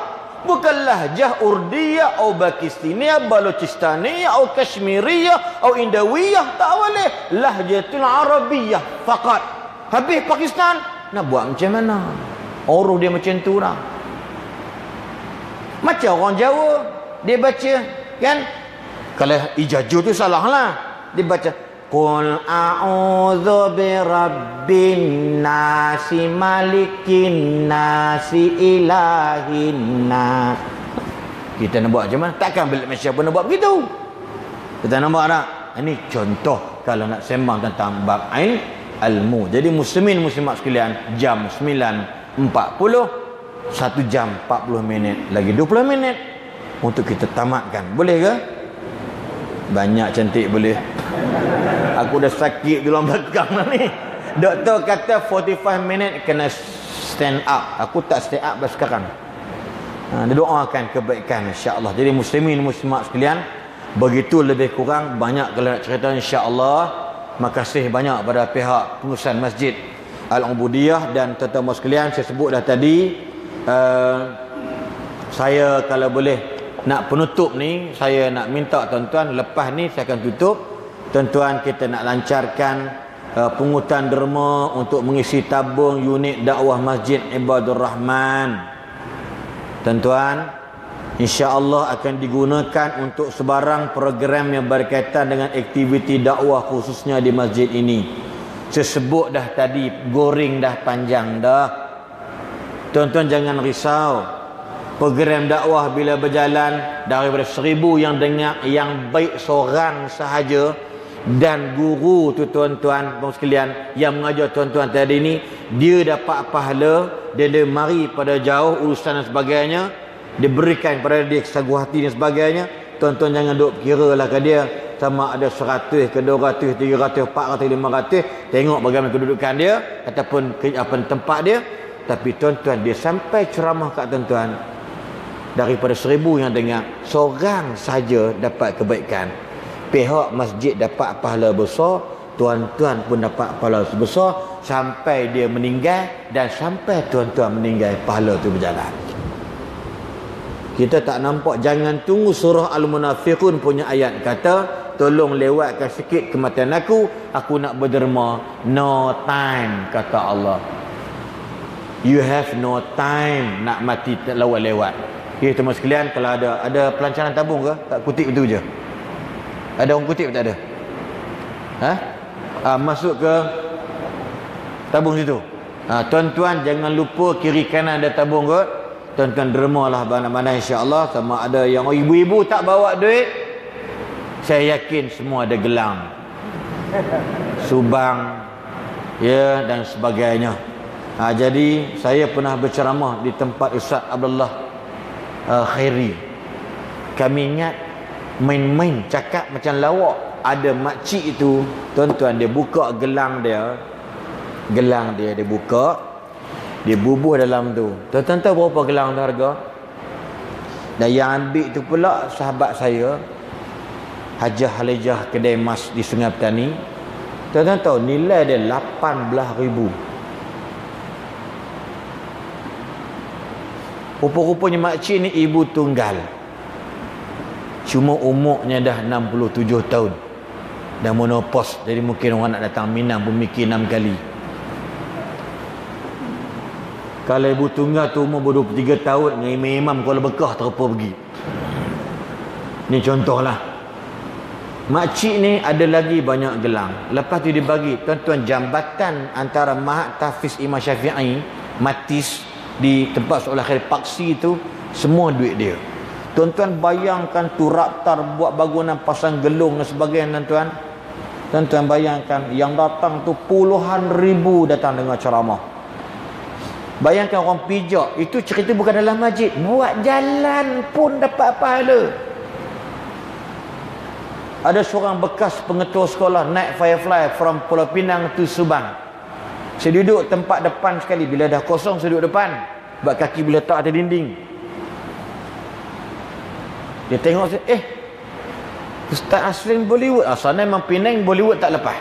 bukan lahjah Urdiyah atau Pakistaniyah, Balochistaniyah atau Kashmiriyah atau Indawiyah. Tak boleh. Lahjatul Arabiyah faqat. Habis Pakistan nak buat macam mana? Orang dia macam tu lah. Macam orang Jawa dia baca kan, kalau ijazah tu salah lah. Dia baca Qul a'udzu birabbin nasi malikin nasi ilahin nas. Kita nak buat macam mana? Takkan balik Malaysia pun nak buat begitu. Kita nampak tak? Ini contoh kalau nak sembang tentang bab ilmu. Jadi muslimin muslimat sekalian, jam 9.40, 1 jam 40 minit lagi 20 minit untuk kita tamatkan. Boleh ke? Banyak cantik boleh. Aku dah sakit tulang belakang ni. Doktor kata 45 minit kena stand up. Aku tak stand up dah sekarang. Dia doakan kebaikan insya-Allah. Jadi muslimin muslimat sekalian, begitu lebih kurang banyak kalau nak cerita insya-Allah. Makasih banyak pada pihak pengurusan Masjid Al-Ubudiyah dan tuan-tuan sekalian, saya sebut dah tadi. Saya kalau boleh nak penutup ni, saya nak minta tuan-tuan lepas ni saya akan tutup. Tuan-tuan kita nak lancarkan pungutan derma untuk mengisi tabung unit dakwah Masjid Ibadur Rahman. Tuan-tuan, insya-Allah akan digunakan untuk sebarang program yang berkaitan dengan aktiviti dakwah khususnya di masjid ini. Saya sebut dah tadi, goreng dah panjang dah. Tuan-tuan jangan risau. Program dakwah bila berjalan daripada 1000 yang dengar, yang baik seorang sahaja, dan guru tu tuan-tuan sekalian yang mengajar tuan-tuan tadi ni, dia dapat pahala, dia mari pada jauh urusan dan sebagainya, diberikan pada dia kesaguh hati dan sebagainya. Tuan-tuan jangan duk kira lah ke dia sama ada 100 ke 200, 300, 400, 500. Tengok bagaimana kedudukan dia ataupun apa tempat dia. Tapi tuan-tuan, dia sampai ceramah kat tuan-tuan, daripada 1000 yang dengar, seorang saja dapat kebaikan. Pihak masjid dapat pahala besar, tuan-tuan pun dapat pahala sebesar sampai dia meninggal, dan sampai tuan-tuan meninggal pahala tu berjalan. Kita tak nampak. Jangan tunggu surah Al-Munafiqun punya ayat kata tolong lewatkan sikit kematian aku nak berderma. No time, kata Allah. You have no time nak mati lewat-lewat. Ya teman sekalian, kalau ada pelancaran tabung ke? Tak kutip itu je. Ada orang kutip tak ada? Masuk ke tabung situ. Tuan-tuan jangan lupa kiri kanan ada tabung kot. Tuan-tuan dermalah mana-mana insya-Allah. Sama ada yang ibu-ibu tak bawa duit, saya yakin semua ada gelang, subang, ya, dan sebagainya. Jadi saya pernah berceramah di tempat Ustaz Abdullah Khairi. Kami ingat main-main cakap macam lawak. Ada makcik itu, tuan-tuan, dia buka gelang dia, dia buka, dia bubuh dalam tu. Tuan-tuan tahu berapa gelang tu harga? Dan yang ambil tu pula sahabat saya, Hajah Halejah kedai emas di Sungai Petani. Tuan-tuan tahu nilai dia 18,000. Rupa-rupanya makcik ni ibu tunggal. Cuma umurnya dah 67 tahun. Dah menopause. Jadi mungkin orang nak datang Minang pun mikir 6 kali. Kalau ibu tunggal tu umur 23 tahun, dengan imam-imam Kuala Bekah terpa pergi. Ni contohlah. Makcik ni ada lagi banyak gelang. Lepas tu dia bagi, tuan-tuan, jambatan antara Mahat Tahfiz Imam Syafi'i, Matis, di tempat seolah khair Paksi tu, semua duit dia. Tuan-tuan bayangkan tu raptar buat bangunan pasang gelung dan sebagainya, tuan-tuan. Tuan-tuan bayangkan yang datang tu puluhan ribu datang dengar ceramah. Bayangkan orang pijak, itu cerita bukan dalam masjid, buat jalan pun dapat pahala. Ada seorang bekas pengetua sekolah naik Firefly from Pulau Pinang to Subang. Saya duduk tempat depan sekali. Bila dah kosong saya duduk depan, sebab kaki bila letak atas dinding. Dia tengok saya, Ustaz Aslin Bollywood. Sana memang Penang Bollywood tak lepas.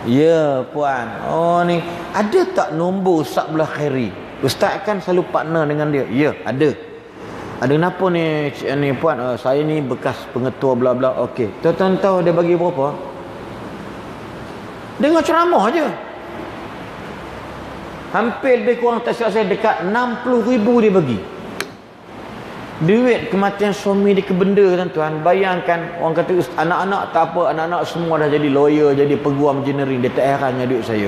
Ya puan. Oh ni, ada tak nombor Ustaz Abdullah Khairi? Ustaz kan selalu partner dengan dia. Ya, ada. Ada kenapa ni puan? Saya ni bekas pengetua bla bla. Okey. Tuan-tuan tahu dia bagi berapa? Dengar ceramah aja. Hampir lebih kurang tak silap saya dekat 60,000 dia bagi. Duit kematian suami dia ke benda, tuan-tuan. Bayangkan orang kata anak-anak tak apa, anak-anak semua dah jadi lawyer, jadi peguam engineering. Dia tak herannya duit saya.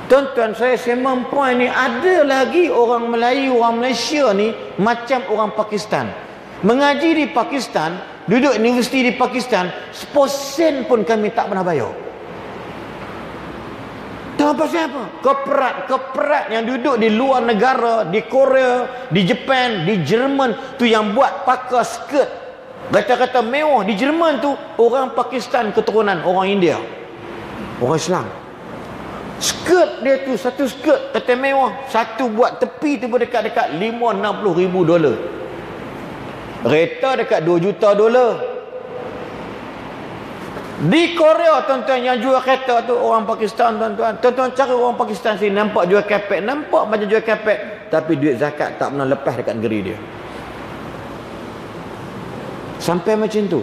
Tuan-tuan, saya sembang poin ni, ada lagi orang Melayu, orang Malaysia ni macam orang Pakistan. Mengaji di Pakistan, duduk universiti di Pakistan, 1% pun kami tak pernah bayar. Tahu pasal apa? Keperat yang duduk di luar negara, di Korea, di Jepun, di Jerman tu yang buat pakai skirt kata-kata mewah di Jerman tu, orang Pakistan keturunan orang India, orang Islam. Skirt dia tu, satu skirt kata mewah, satu buat tepi tu dekat-dekat 50-60 ribu dolar. Kereta dekat 2 juta dolar. Di Korea, tuan-tuan, yang jual kereta tu orang Pakistan, tuan-tuan. Tuan-tuan cari orang Pakistan sini, nampak jual kapek, nampak macam jual kapek, tapi duit zakat tak pernah lepas dekat negeri dia. Sampai macam tu.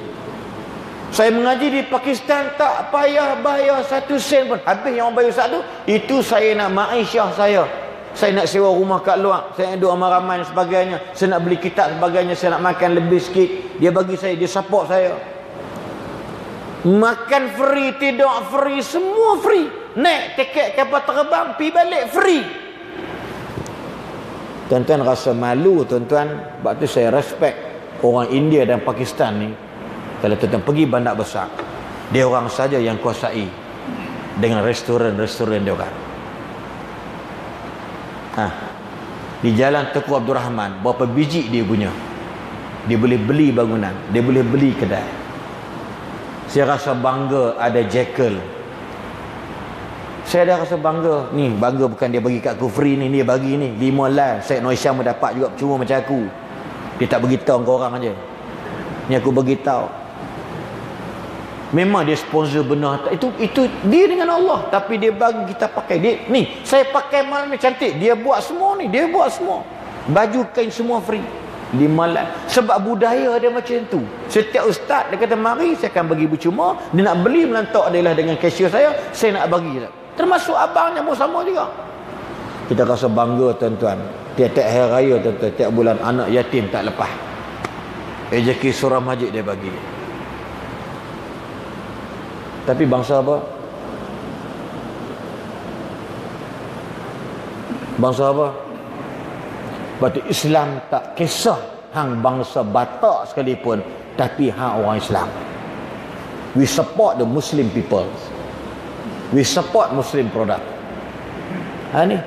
Saya mengaji di Pakistan, tak payah bayar 1 sen pun. Habis yang orang bayar satu, itu saya nak maisyah saya. Saya nak sewa rumah kat luar, saya nak duduk ramai dan sebagainya, saya nak beli kitab sebagainya, saya nak makan lebih sikit. Dia bagi saya, dia support saya. Makan free, tidur free, semua free. Naik tiket kapal terbang, pergi balik free. Tuan-tuan rasa malu, tuan-tuan. Sebab tu saya respect orang India dan Pakistan ni. Kalau tuan-tuan pergi bandar besar, dia orang saja yang kuasai dengan restoran-restoran dia orang. Di jalan Teku Abdul Rahman, berapa biji dia punya. Dia boleh beli bangunan, dia boleh beli kedai. Saya rasa bangga ada Jekyll. Saya dah rasa bangga. Ni bangga bukan dia bagi kat aku free ni, dia bagi ni 5 lai. Syed Noisyam dapat juga cuma macam aku. Dia tak beritahu kau orang aja. Ni aku beritahu. Memang dia sponsor benar. Itu dia dengan Allah, tapi dia bagi kita pakai. Dia ni, saya pakai malam ni cantik. Dia buat semua ni, dia buat semua. Baju kain semua free. 5 lai. Sebab budaya dia macam tu. Setiap ustaz dia kata mari saya akan bagi bercuma. Dia nak beli melantak adalah dengan cashier saya nak bagi. Termasuk abangnya pun sama juga. Kita rasa bangga, tuan-tuan. Tiap-tiap hari raya, tuan-tuan, tiap bulan anak yatim tak lepas. Rezeki surah masjid dia bagi. Tapi bangsa apa? Bangsa apa? Berarti Islam tak kisah hang bangsa Batak sekalipun, tapi hang orang Islam. We support the Muslim people. We support Muslim product. Ni.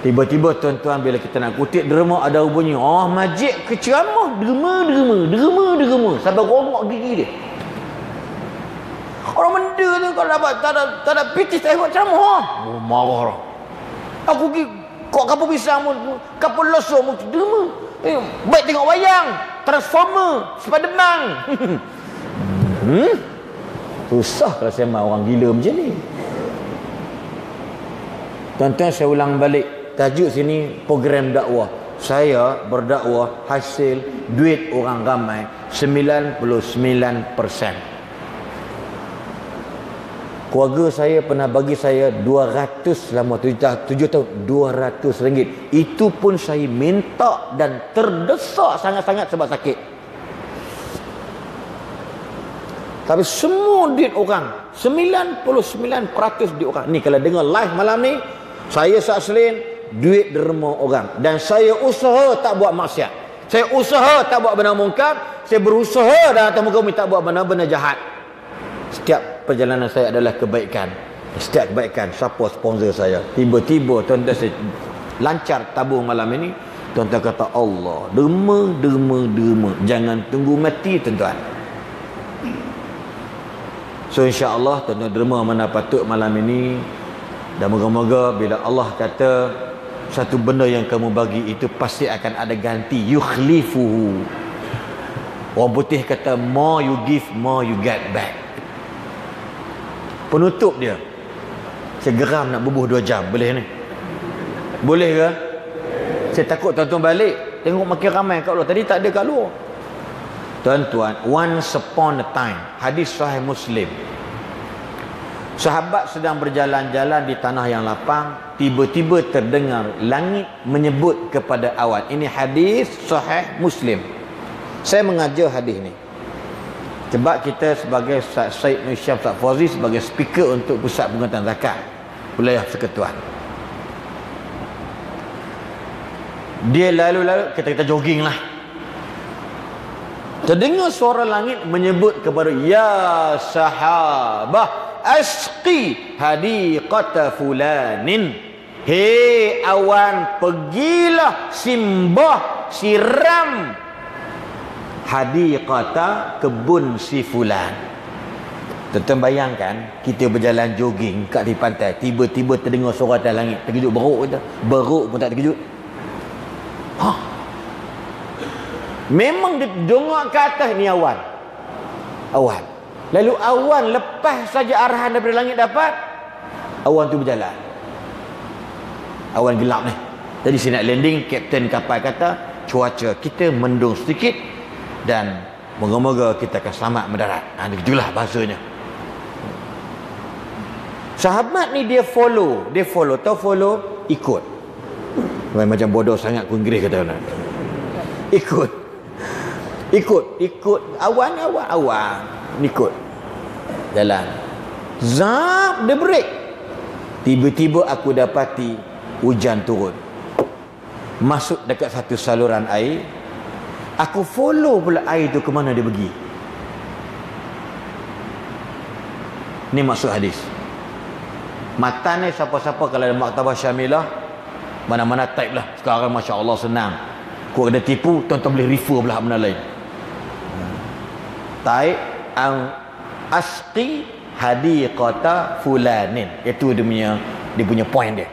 Tiba-tiba tuan-tuan bila kita nak kutip derma ada bunyi, oh majid ke ceramah, derma. Sampai rongok gigi dia. Orang benda tu kalau dapat tak ada pitis tengok ceramah. Oh, marah orang. Aku pergi kok kapal pisang pun, kapal losong pun derma. Baik tengok wayang, Transformer, Spiderman. Susah kalau saya mahu orang gila macam ni. Tuan-tuan, saya ulang balik. Tajuk sini program dakwah. Saya berdakwah hasil duit orang ramai 99%. Keluarga saya pernah bagi saya 200 selama 7 tahun, 200 ringgit. Itu pun saya minta dan terdesak sangat-sangat sebab sakit. Tapi semua duit orang, 99% duit orang. Ni kalau dengar live malam ni, saya sakselin duit derma orang. Dan saya usaha tak buat maksiat. Saya usaha tak buat benda mungkar. Saya berusaha dalam atas muka bumi tak buat benda-benda jahat. Setiap perjalanan saya adalah kebaikan. Setiap kebaikan. Siapa sponsor saya? Tiba-tiba tuan-tuan saya lancar tabung malam ini. Tuan-tuan kata Allah, derma. Jangan tunggu mati tuan-tuan. So insya-Allah tuan-tuan derma mana patut malam ini. Dan moga-moga bila Allah kata satu benda yang kamu bagi itu pasti akan ada ganti. Yukhlifuhu. Orang putih kata more you give, more you get back. Penutup dia. Saya geram nak bubuh 2 jam. Boleh ni? Boleh ke? Saya takut tuan-tuan balik. Tengok makin ramai kat luar. Tadi tak ada kat luar. Tuan-tuan, once upon a time. Hadis Sahih Muslim. Sahabat sedang berjalan-jalan di tanah yang lapang. Tiba-tiba terdengar langit menyebut kepada awan. Ini hadis Sahih Muslim. Saya mengajar hadis ni. Sebab kita sebagai Syed Nur Syam Ustaz Fauzi sebagai speaker untuk Pusat Pengurutan Zakat Wilayah Persekutuan. Dia lalu-lalu, kita jogging lah. Terdengar suara langit menyebut kepada, ya sahabah asqi hadiqata fulanin. Hei awan, pergilah simbah, siram hadiqata kebun si fulan. Tuan-tuan bayangkan kita berjalan jogging kat di pantai, tiba-tiba terdengar suara atas langit. Terkejut beruk kita. Beruk pun tak terkejut. Memang dia dongak ke atas ni awan. Awan. Lalu awan lepas saja arahan daripada langit dapat, awan tu berjalan. Awan gelap ni. Jadi saya nak landing, kapten kapal kata cuaca kita mendung sedikit dan moga-moga kita akan selamat mendarat. Itulah bahasanya. Sahabat ni dia follow. Tahu follow? Ikut. Macam bodoh sangat ku Inggeris kata orang. Ikut awan. Ikut jalan. Zap, dia break. Tiba-tiba aku dapati hujan turun. Masuk dekat satu saluran air. Aku follow pula air tu ke mana dia pergi. Ni maksud hadis. Mata ni siapa-siapa kalau ada Maktabah Syamilah, mana-mana type lah. Sekarang Masya Allah senang. Kau ada tipu, tuan-tuan boleh refer belah benda lain. Type asqi hadiqata fulanin. Itu dia punya point dia.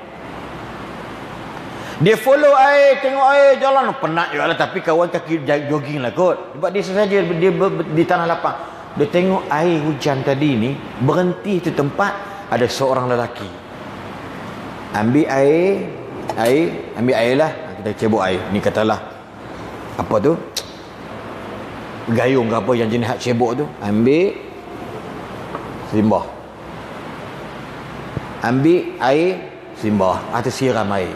Dia follow air, tengok air, jalan. Penat juga lah. Tapi kawan kaki jogging lah kot. Sebab dia saja dia di tanah lapang. Dia tengok air hujan tadi ni berhenti di tempat. Ada seorang lelaki. Ambil air lah. Kita cebok air. Ni katalah apa tu? Gayung ke apa yang jenis hak cebok tu. Ambil. Simbah. Ambil air. Simbah. Atau siram air.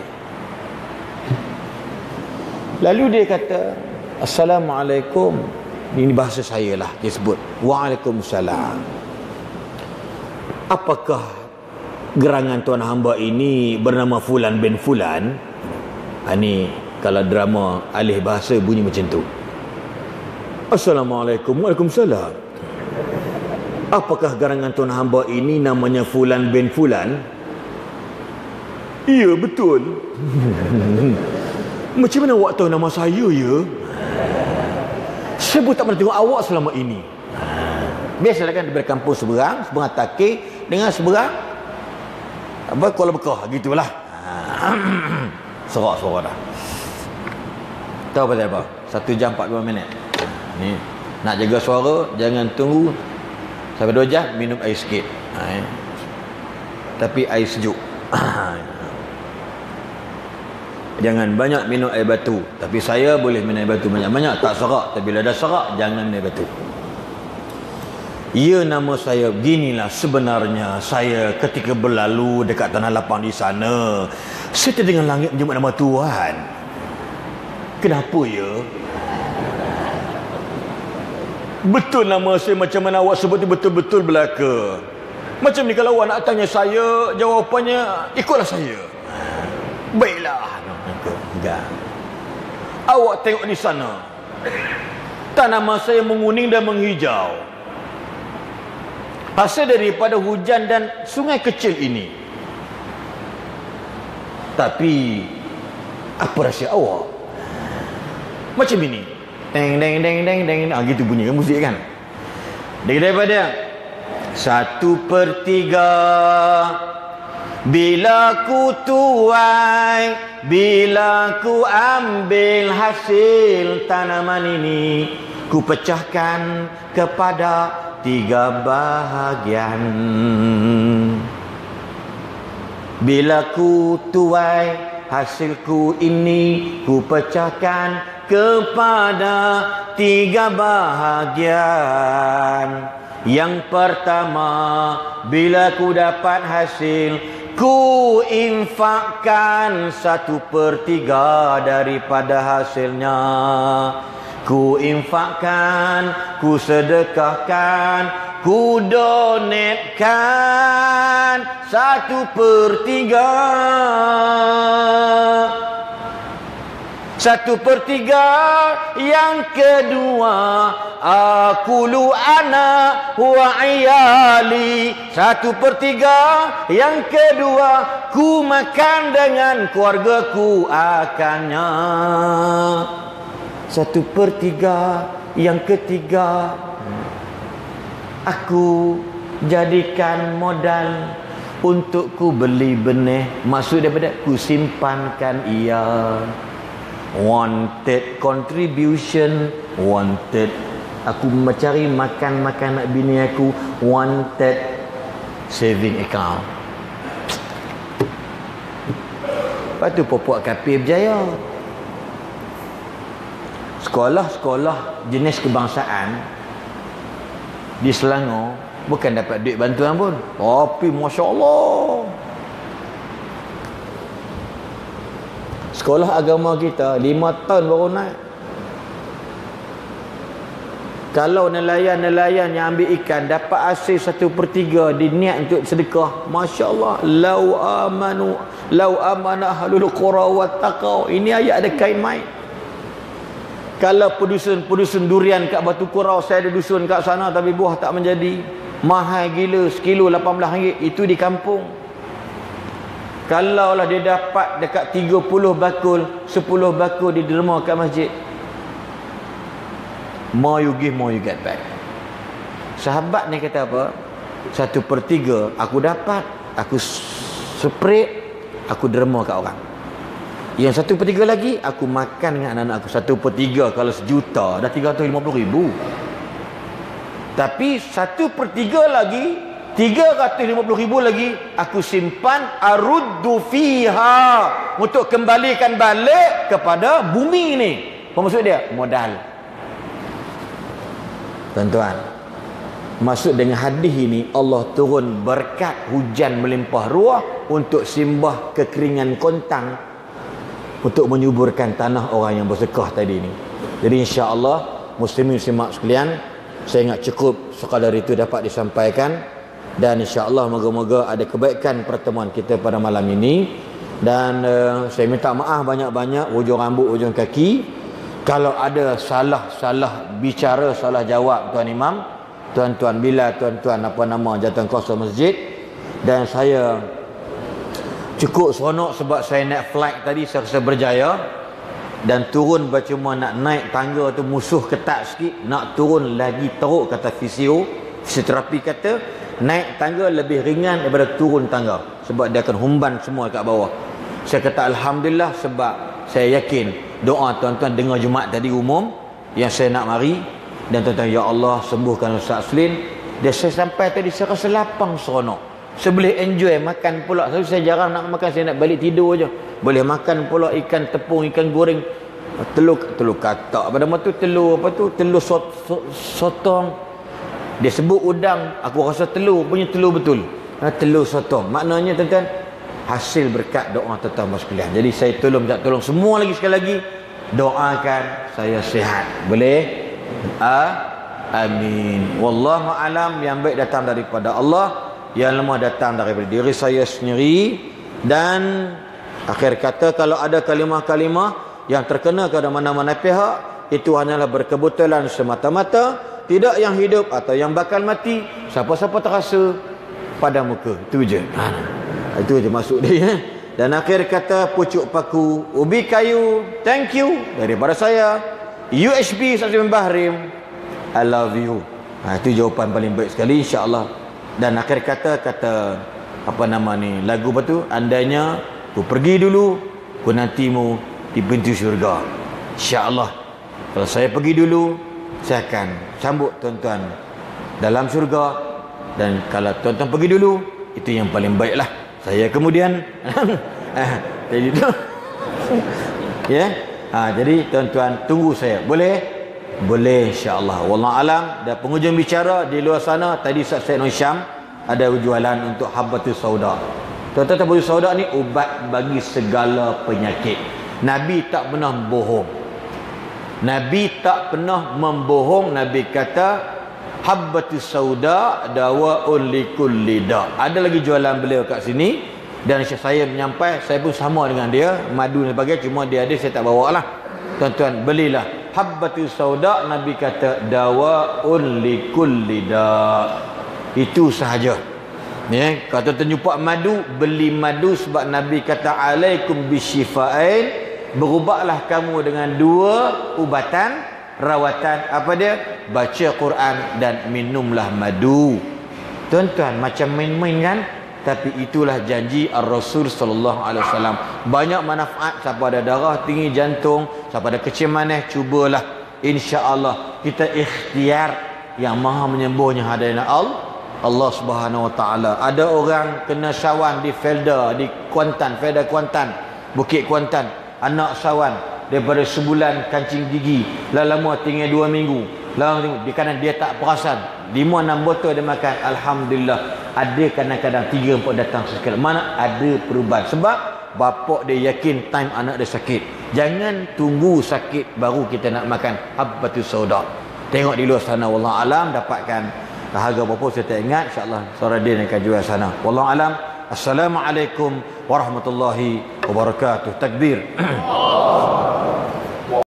Lalu dia kata, Assalamualaikum Ini bahasa saya lah dia sebut. Waalaikumsalam. Apakah gerangan tuan hamba ini bernama Fulan bin Fulan? Ini kalau drama alih bahasa bunyi macam tu. Assalamualaikum. Waalaikumsalam. Apakah gerangan tuan hamba ini namanya Fulan bin Fulan? Ya, betul. Macam mana awak tahu nama saya, ya? Saya pun tak pernah tengok awak selama ini. Biasalah kan daripada kampung seberang Takir dengan seberang Kuala Bekah, gitulah. Sorak-sorak dah. Tahu pasal apa? 1 jam 45 minit. Ni nak jaga suara, jangan tunggu sampai 2 jam, minum air sikit. Tapi air sejuk. Jangan banyak minum air batu. Tapi saya boleh minum air batu banyak-banyak, tak serak. Tapi bila dah serak, jangan minum air batu. Ya, nama saya beginilah sebenarnya. Saya ketika berlalu dekat tanah lapang di sana, saya terdengar langit menyebut nama Tuhan. Kenapa, ya? Betul nama saya macam mana awak sebut betul-betul belaka. Macam ni kalau awak nak tanya saya, jawapannya ikutlah saya. Baiklah. Enggak. Awak tengok di sana. Tanaman saya menguning dan menghijau. Hasil daripada hujan dan sungai kecil ini. Tapi apa rahsia awak? Macam ini. Deng deng deng deng deng. Gitu bunyi kan muzik kan. Daripada 1/3 bila ku tuai, bila ku ambil hasil tanaman ini, ku pecahkan kepada 3 bahagian. Bila ku tuai hasilku ini, ku pecahkan kepada 3 bahagian. Yang pertama, bila ku dapat hasil, ku infakkan 1/3 daripada hasilnya. Ku infakkan, ku sedekahkan, ku donetkan 1/3. 1/3 yang kedua, akulu ana wa iyali. 1/3 yang kedua, ku makan dengan keluargaku akannya. 1/3 yang ketiga, aku jadikan modal untuk ku beli benih. Maksud daripada ku simpankan ia. Wanted contribution, wanted aku mencari makan nak bini aku, wanted saving account. Lepas tu Popok Kapir berjaya. Sekolah-sekolah jenis kebangsaan di Selangor bukan dapat duit bantuan pun, tapi Masya Allah, sekolah agama kita 5 tahun baru naik. Kalau nelayan-nelayan yang ambil ikan dapat hasil 1/3 diniat untuk sedekah, Masya Allah. Lau amana ahlul qura wattaqau. Ini ayat ada kain main. Kalau produsen durian kat Batu Kurau, saya ada dusun kat sana tapi buah tak menjadi, mahal gila, sekilo RM18, itu di kampung. Kalaulah dia dapat dekat 30 bakul, 10 bakul di derma kat masjid, more you give, more you get back. Sahabat ni kata apa? 1/3 aku dapat, aku spread, aku derma kat orang. Yang 1/3 lagi aku makan dengan anak-anak aku. 1/3 kalau sejuta dah 350,000. Tapi 1/3 lagi, 350,000 lagi aku simpan, aruddu fiha, untuk kembalikan balik kepada bumi ni. Apa maksud dia? Modal. Tuan-tuan, maksud dengan hadis ini, Allah turun berkat hujan melimpah ruah untuk simbah kekeringan kontang, untuk menyuburkan tanah orang yang bersedekah tadi ni. Jadi insya-Allah muslimin muslimat sekalian, saya ingat cukup sekadar itu dapat disampaikan, dan insya-Allah moga-moga ada kebaikan pertemuan kita pada malam ini. Dan saya minta maaf banyak-banyak hujung rambut hujung kaki kalau ada salah bicara, salah jawab tuan imam, tuan-tuan Bilal, tuan-tuan apa nama jawatankuasa masjid. Dan saya cukup seronok sebab saya naik flight tadi, saya rasa berjaya. Dan turun cuma nak naik tangga tu musuh ketat sikit, nak turun lagi teruk, kata fisioterapi kata naik tangga lebih ringan daripada turun tangga, sebab dia akan humban semua kat bawah. Saya kata alhamdulillah, sebab saya yakin doa tuan-tuan dengar Jumaat tadi umum yang saya nak mari. Dan tuan-tuan, ya Allah sembuhkan Ustaz Aslin. Dia saya sampai tadi saya rasa lapang seronok, saya boleh enjoy makan pula. Saya jarang nak makan, saya nak balik tidur je. Boleh makan pula ikan tepung, ikan goreng, telur katak pada masa tu, telur sotong. Dia sebut udang, aku rasa telur punya telur betul. Telur sotong. Maknanya tuan-tuan, hasil berkat doa tuan-tuan sekalian. Jadi saya tolong semua lagi sekali lagi doakan saya sihat. Boleh? Amin. Wallahu alam. Yang baik datang daripada Allah, yang lemah datang daripada diri saya sendiri. Dan akhir kata, kalau ada kalimah-kalimah yang terkena kepada mana-mana pihak, itu hanyalah berkebetulan semata-mata, tidak yang hidup atau yang bakal mati. Siapa-siapa terasa pada muka. Itu je. Itu je maksud dia. Dan akhir kata, pucuk paku ubi kayu, thank you daripada saya, UHB Saksi Bahrim, I love you. Itu jawapan paling baik sekali, insya-Allah. Dan akhir kata apa nama ni, lagu apa tu, andainya ku pergi dulu, ku nantimu di pintu syurga. InsyaAllah kalau saya pergi dulu, saya akan sambut tuan-tuan dalam syurga. Dan kalau tuan-tuan pergi dulu, itu yang paling baik lah. Saya kemudian jadi tu ya. Jadi tuan-tuan tunggu saya. Boleh insya-Allah. Wallahu alam. Dan penghujung bicara di luar sana tadi Ustaz Said Nur Syam ada jualan untuk habbatus sauda. Tuan-tuan, habbatus sauda ni ubat bagi segala penyakit. Nabi tak pernah bohong. Nabi tak pernah membohong. Nabi kata habbatus sauda dawaun likulli da. Ada lagi jualan beliau kat sini, dan saya menyampai, saya pun sama dengan dia, madu dan sebagainya, cuma dia ada, saya tak bawa lah. Tuan-tuan, belilah habbatus sauda. Nabi kata dawaun likulli da. Itu sahaja. Ya, kalau tuan-tuan jumpa madu, beli madu, sebab Nabi kata alaikum bisyifa'ain, berubahlah kamu dengan dua ubatan, rawatan. Apa dia? Baca Quran dan minumlah madu. Tuan-tuan, macam main-main kan? Tapi itulah janji Ar-Rasul sallallahu alaihi wasallam. Banyak manfaat. Siapa ada darah tinggi, jantung, siapa ada kecil manis, cubalah. Insya-Allah kita ikhtiar yang maha menyembuhnya hadirin Allah Subhanahu wa taala. Ada orang kena sawan di Felda, di Kuantan, Felda Kuantan, Bukit Kuantan. Anak sawan daripada sebulan kancing gigi, lama tinggal 2 minggu, lama di kanan dia tak perasan, 5-6 botol dia makan, alhamdulillah. Ada kadang-kadang 3-4 datang sekali. Mana ada perubahan, sebab bapak dia yakin time anak dia sakit. Jangan tunggu sakit baru kita nak makan habbatus sauda. Tengok di luar sana, wallahu alam, dapatkan harga berapa saya tak ingat, insya-Allah saudara dia akan jual sana. Wallahu alam. Assalamualaikum warahmatullahi wabarakatuh. Takbir.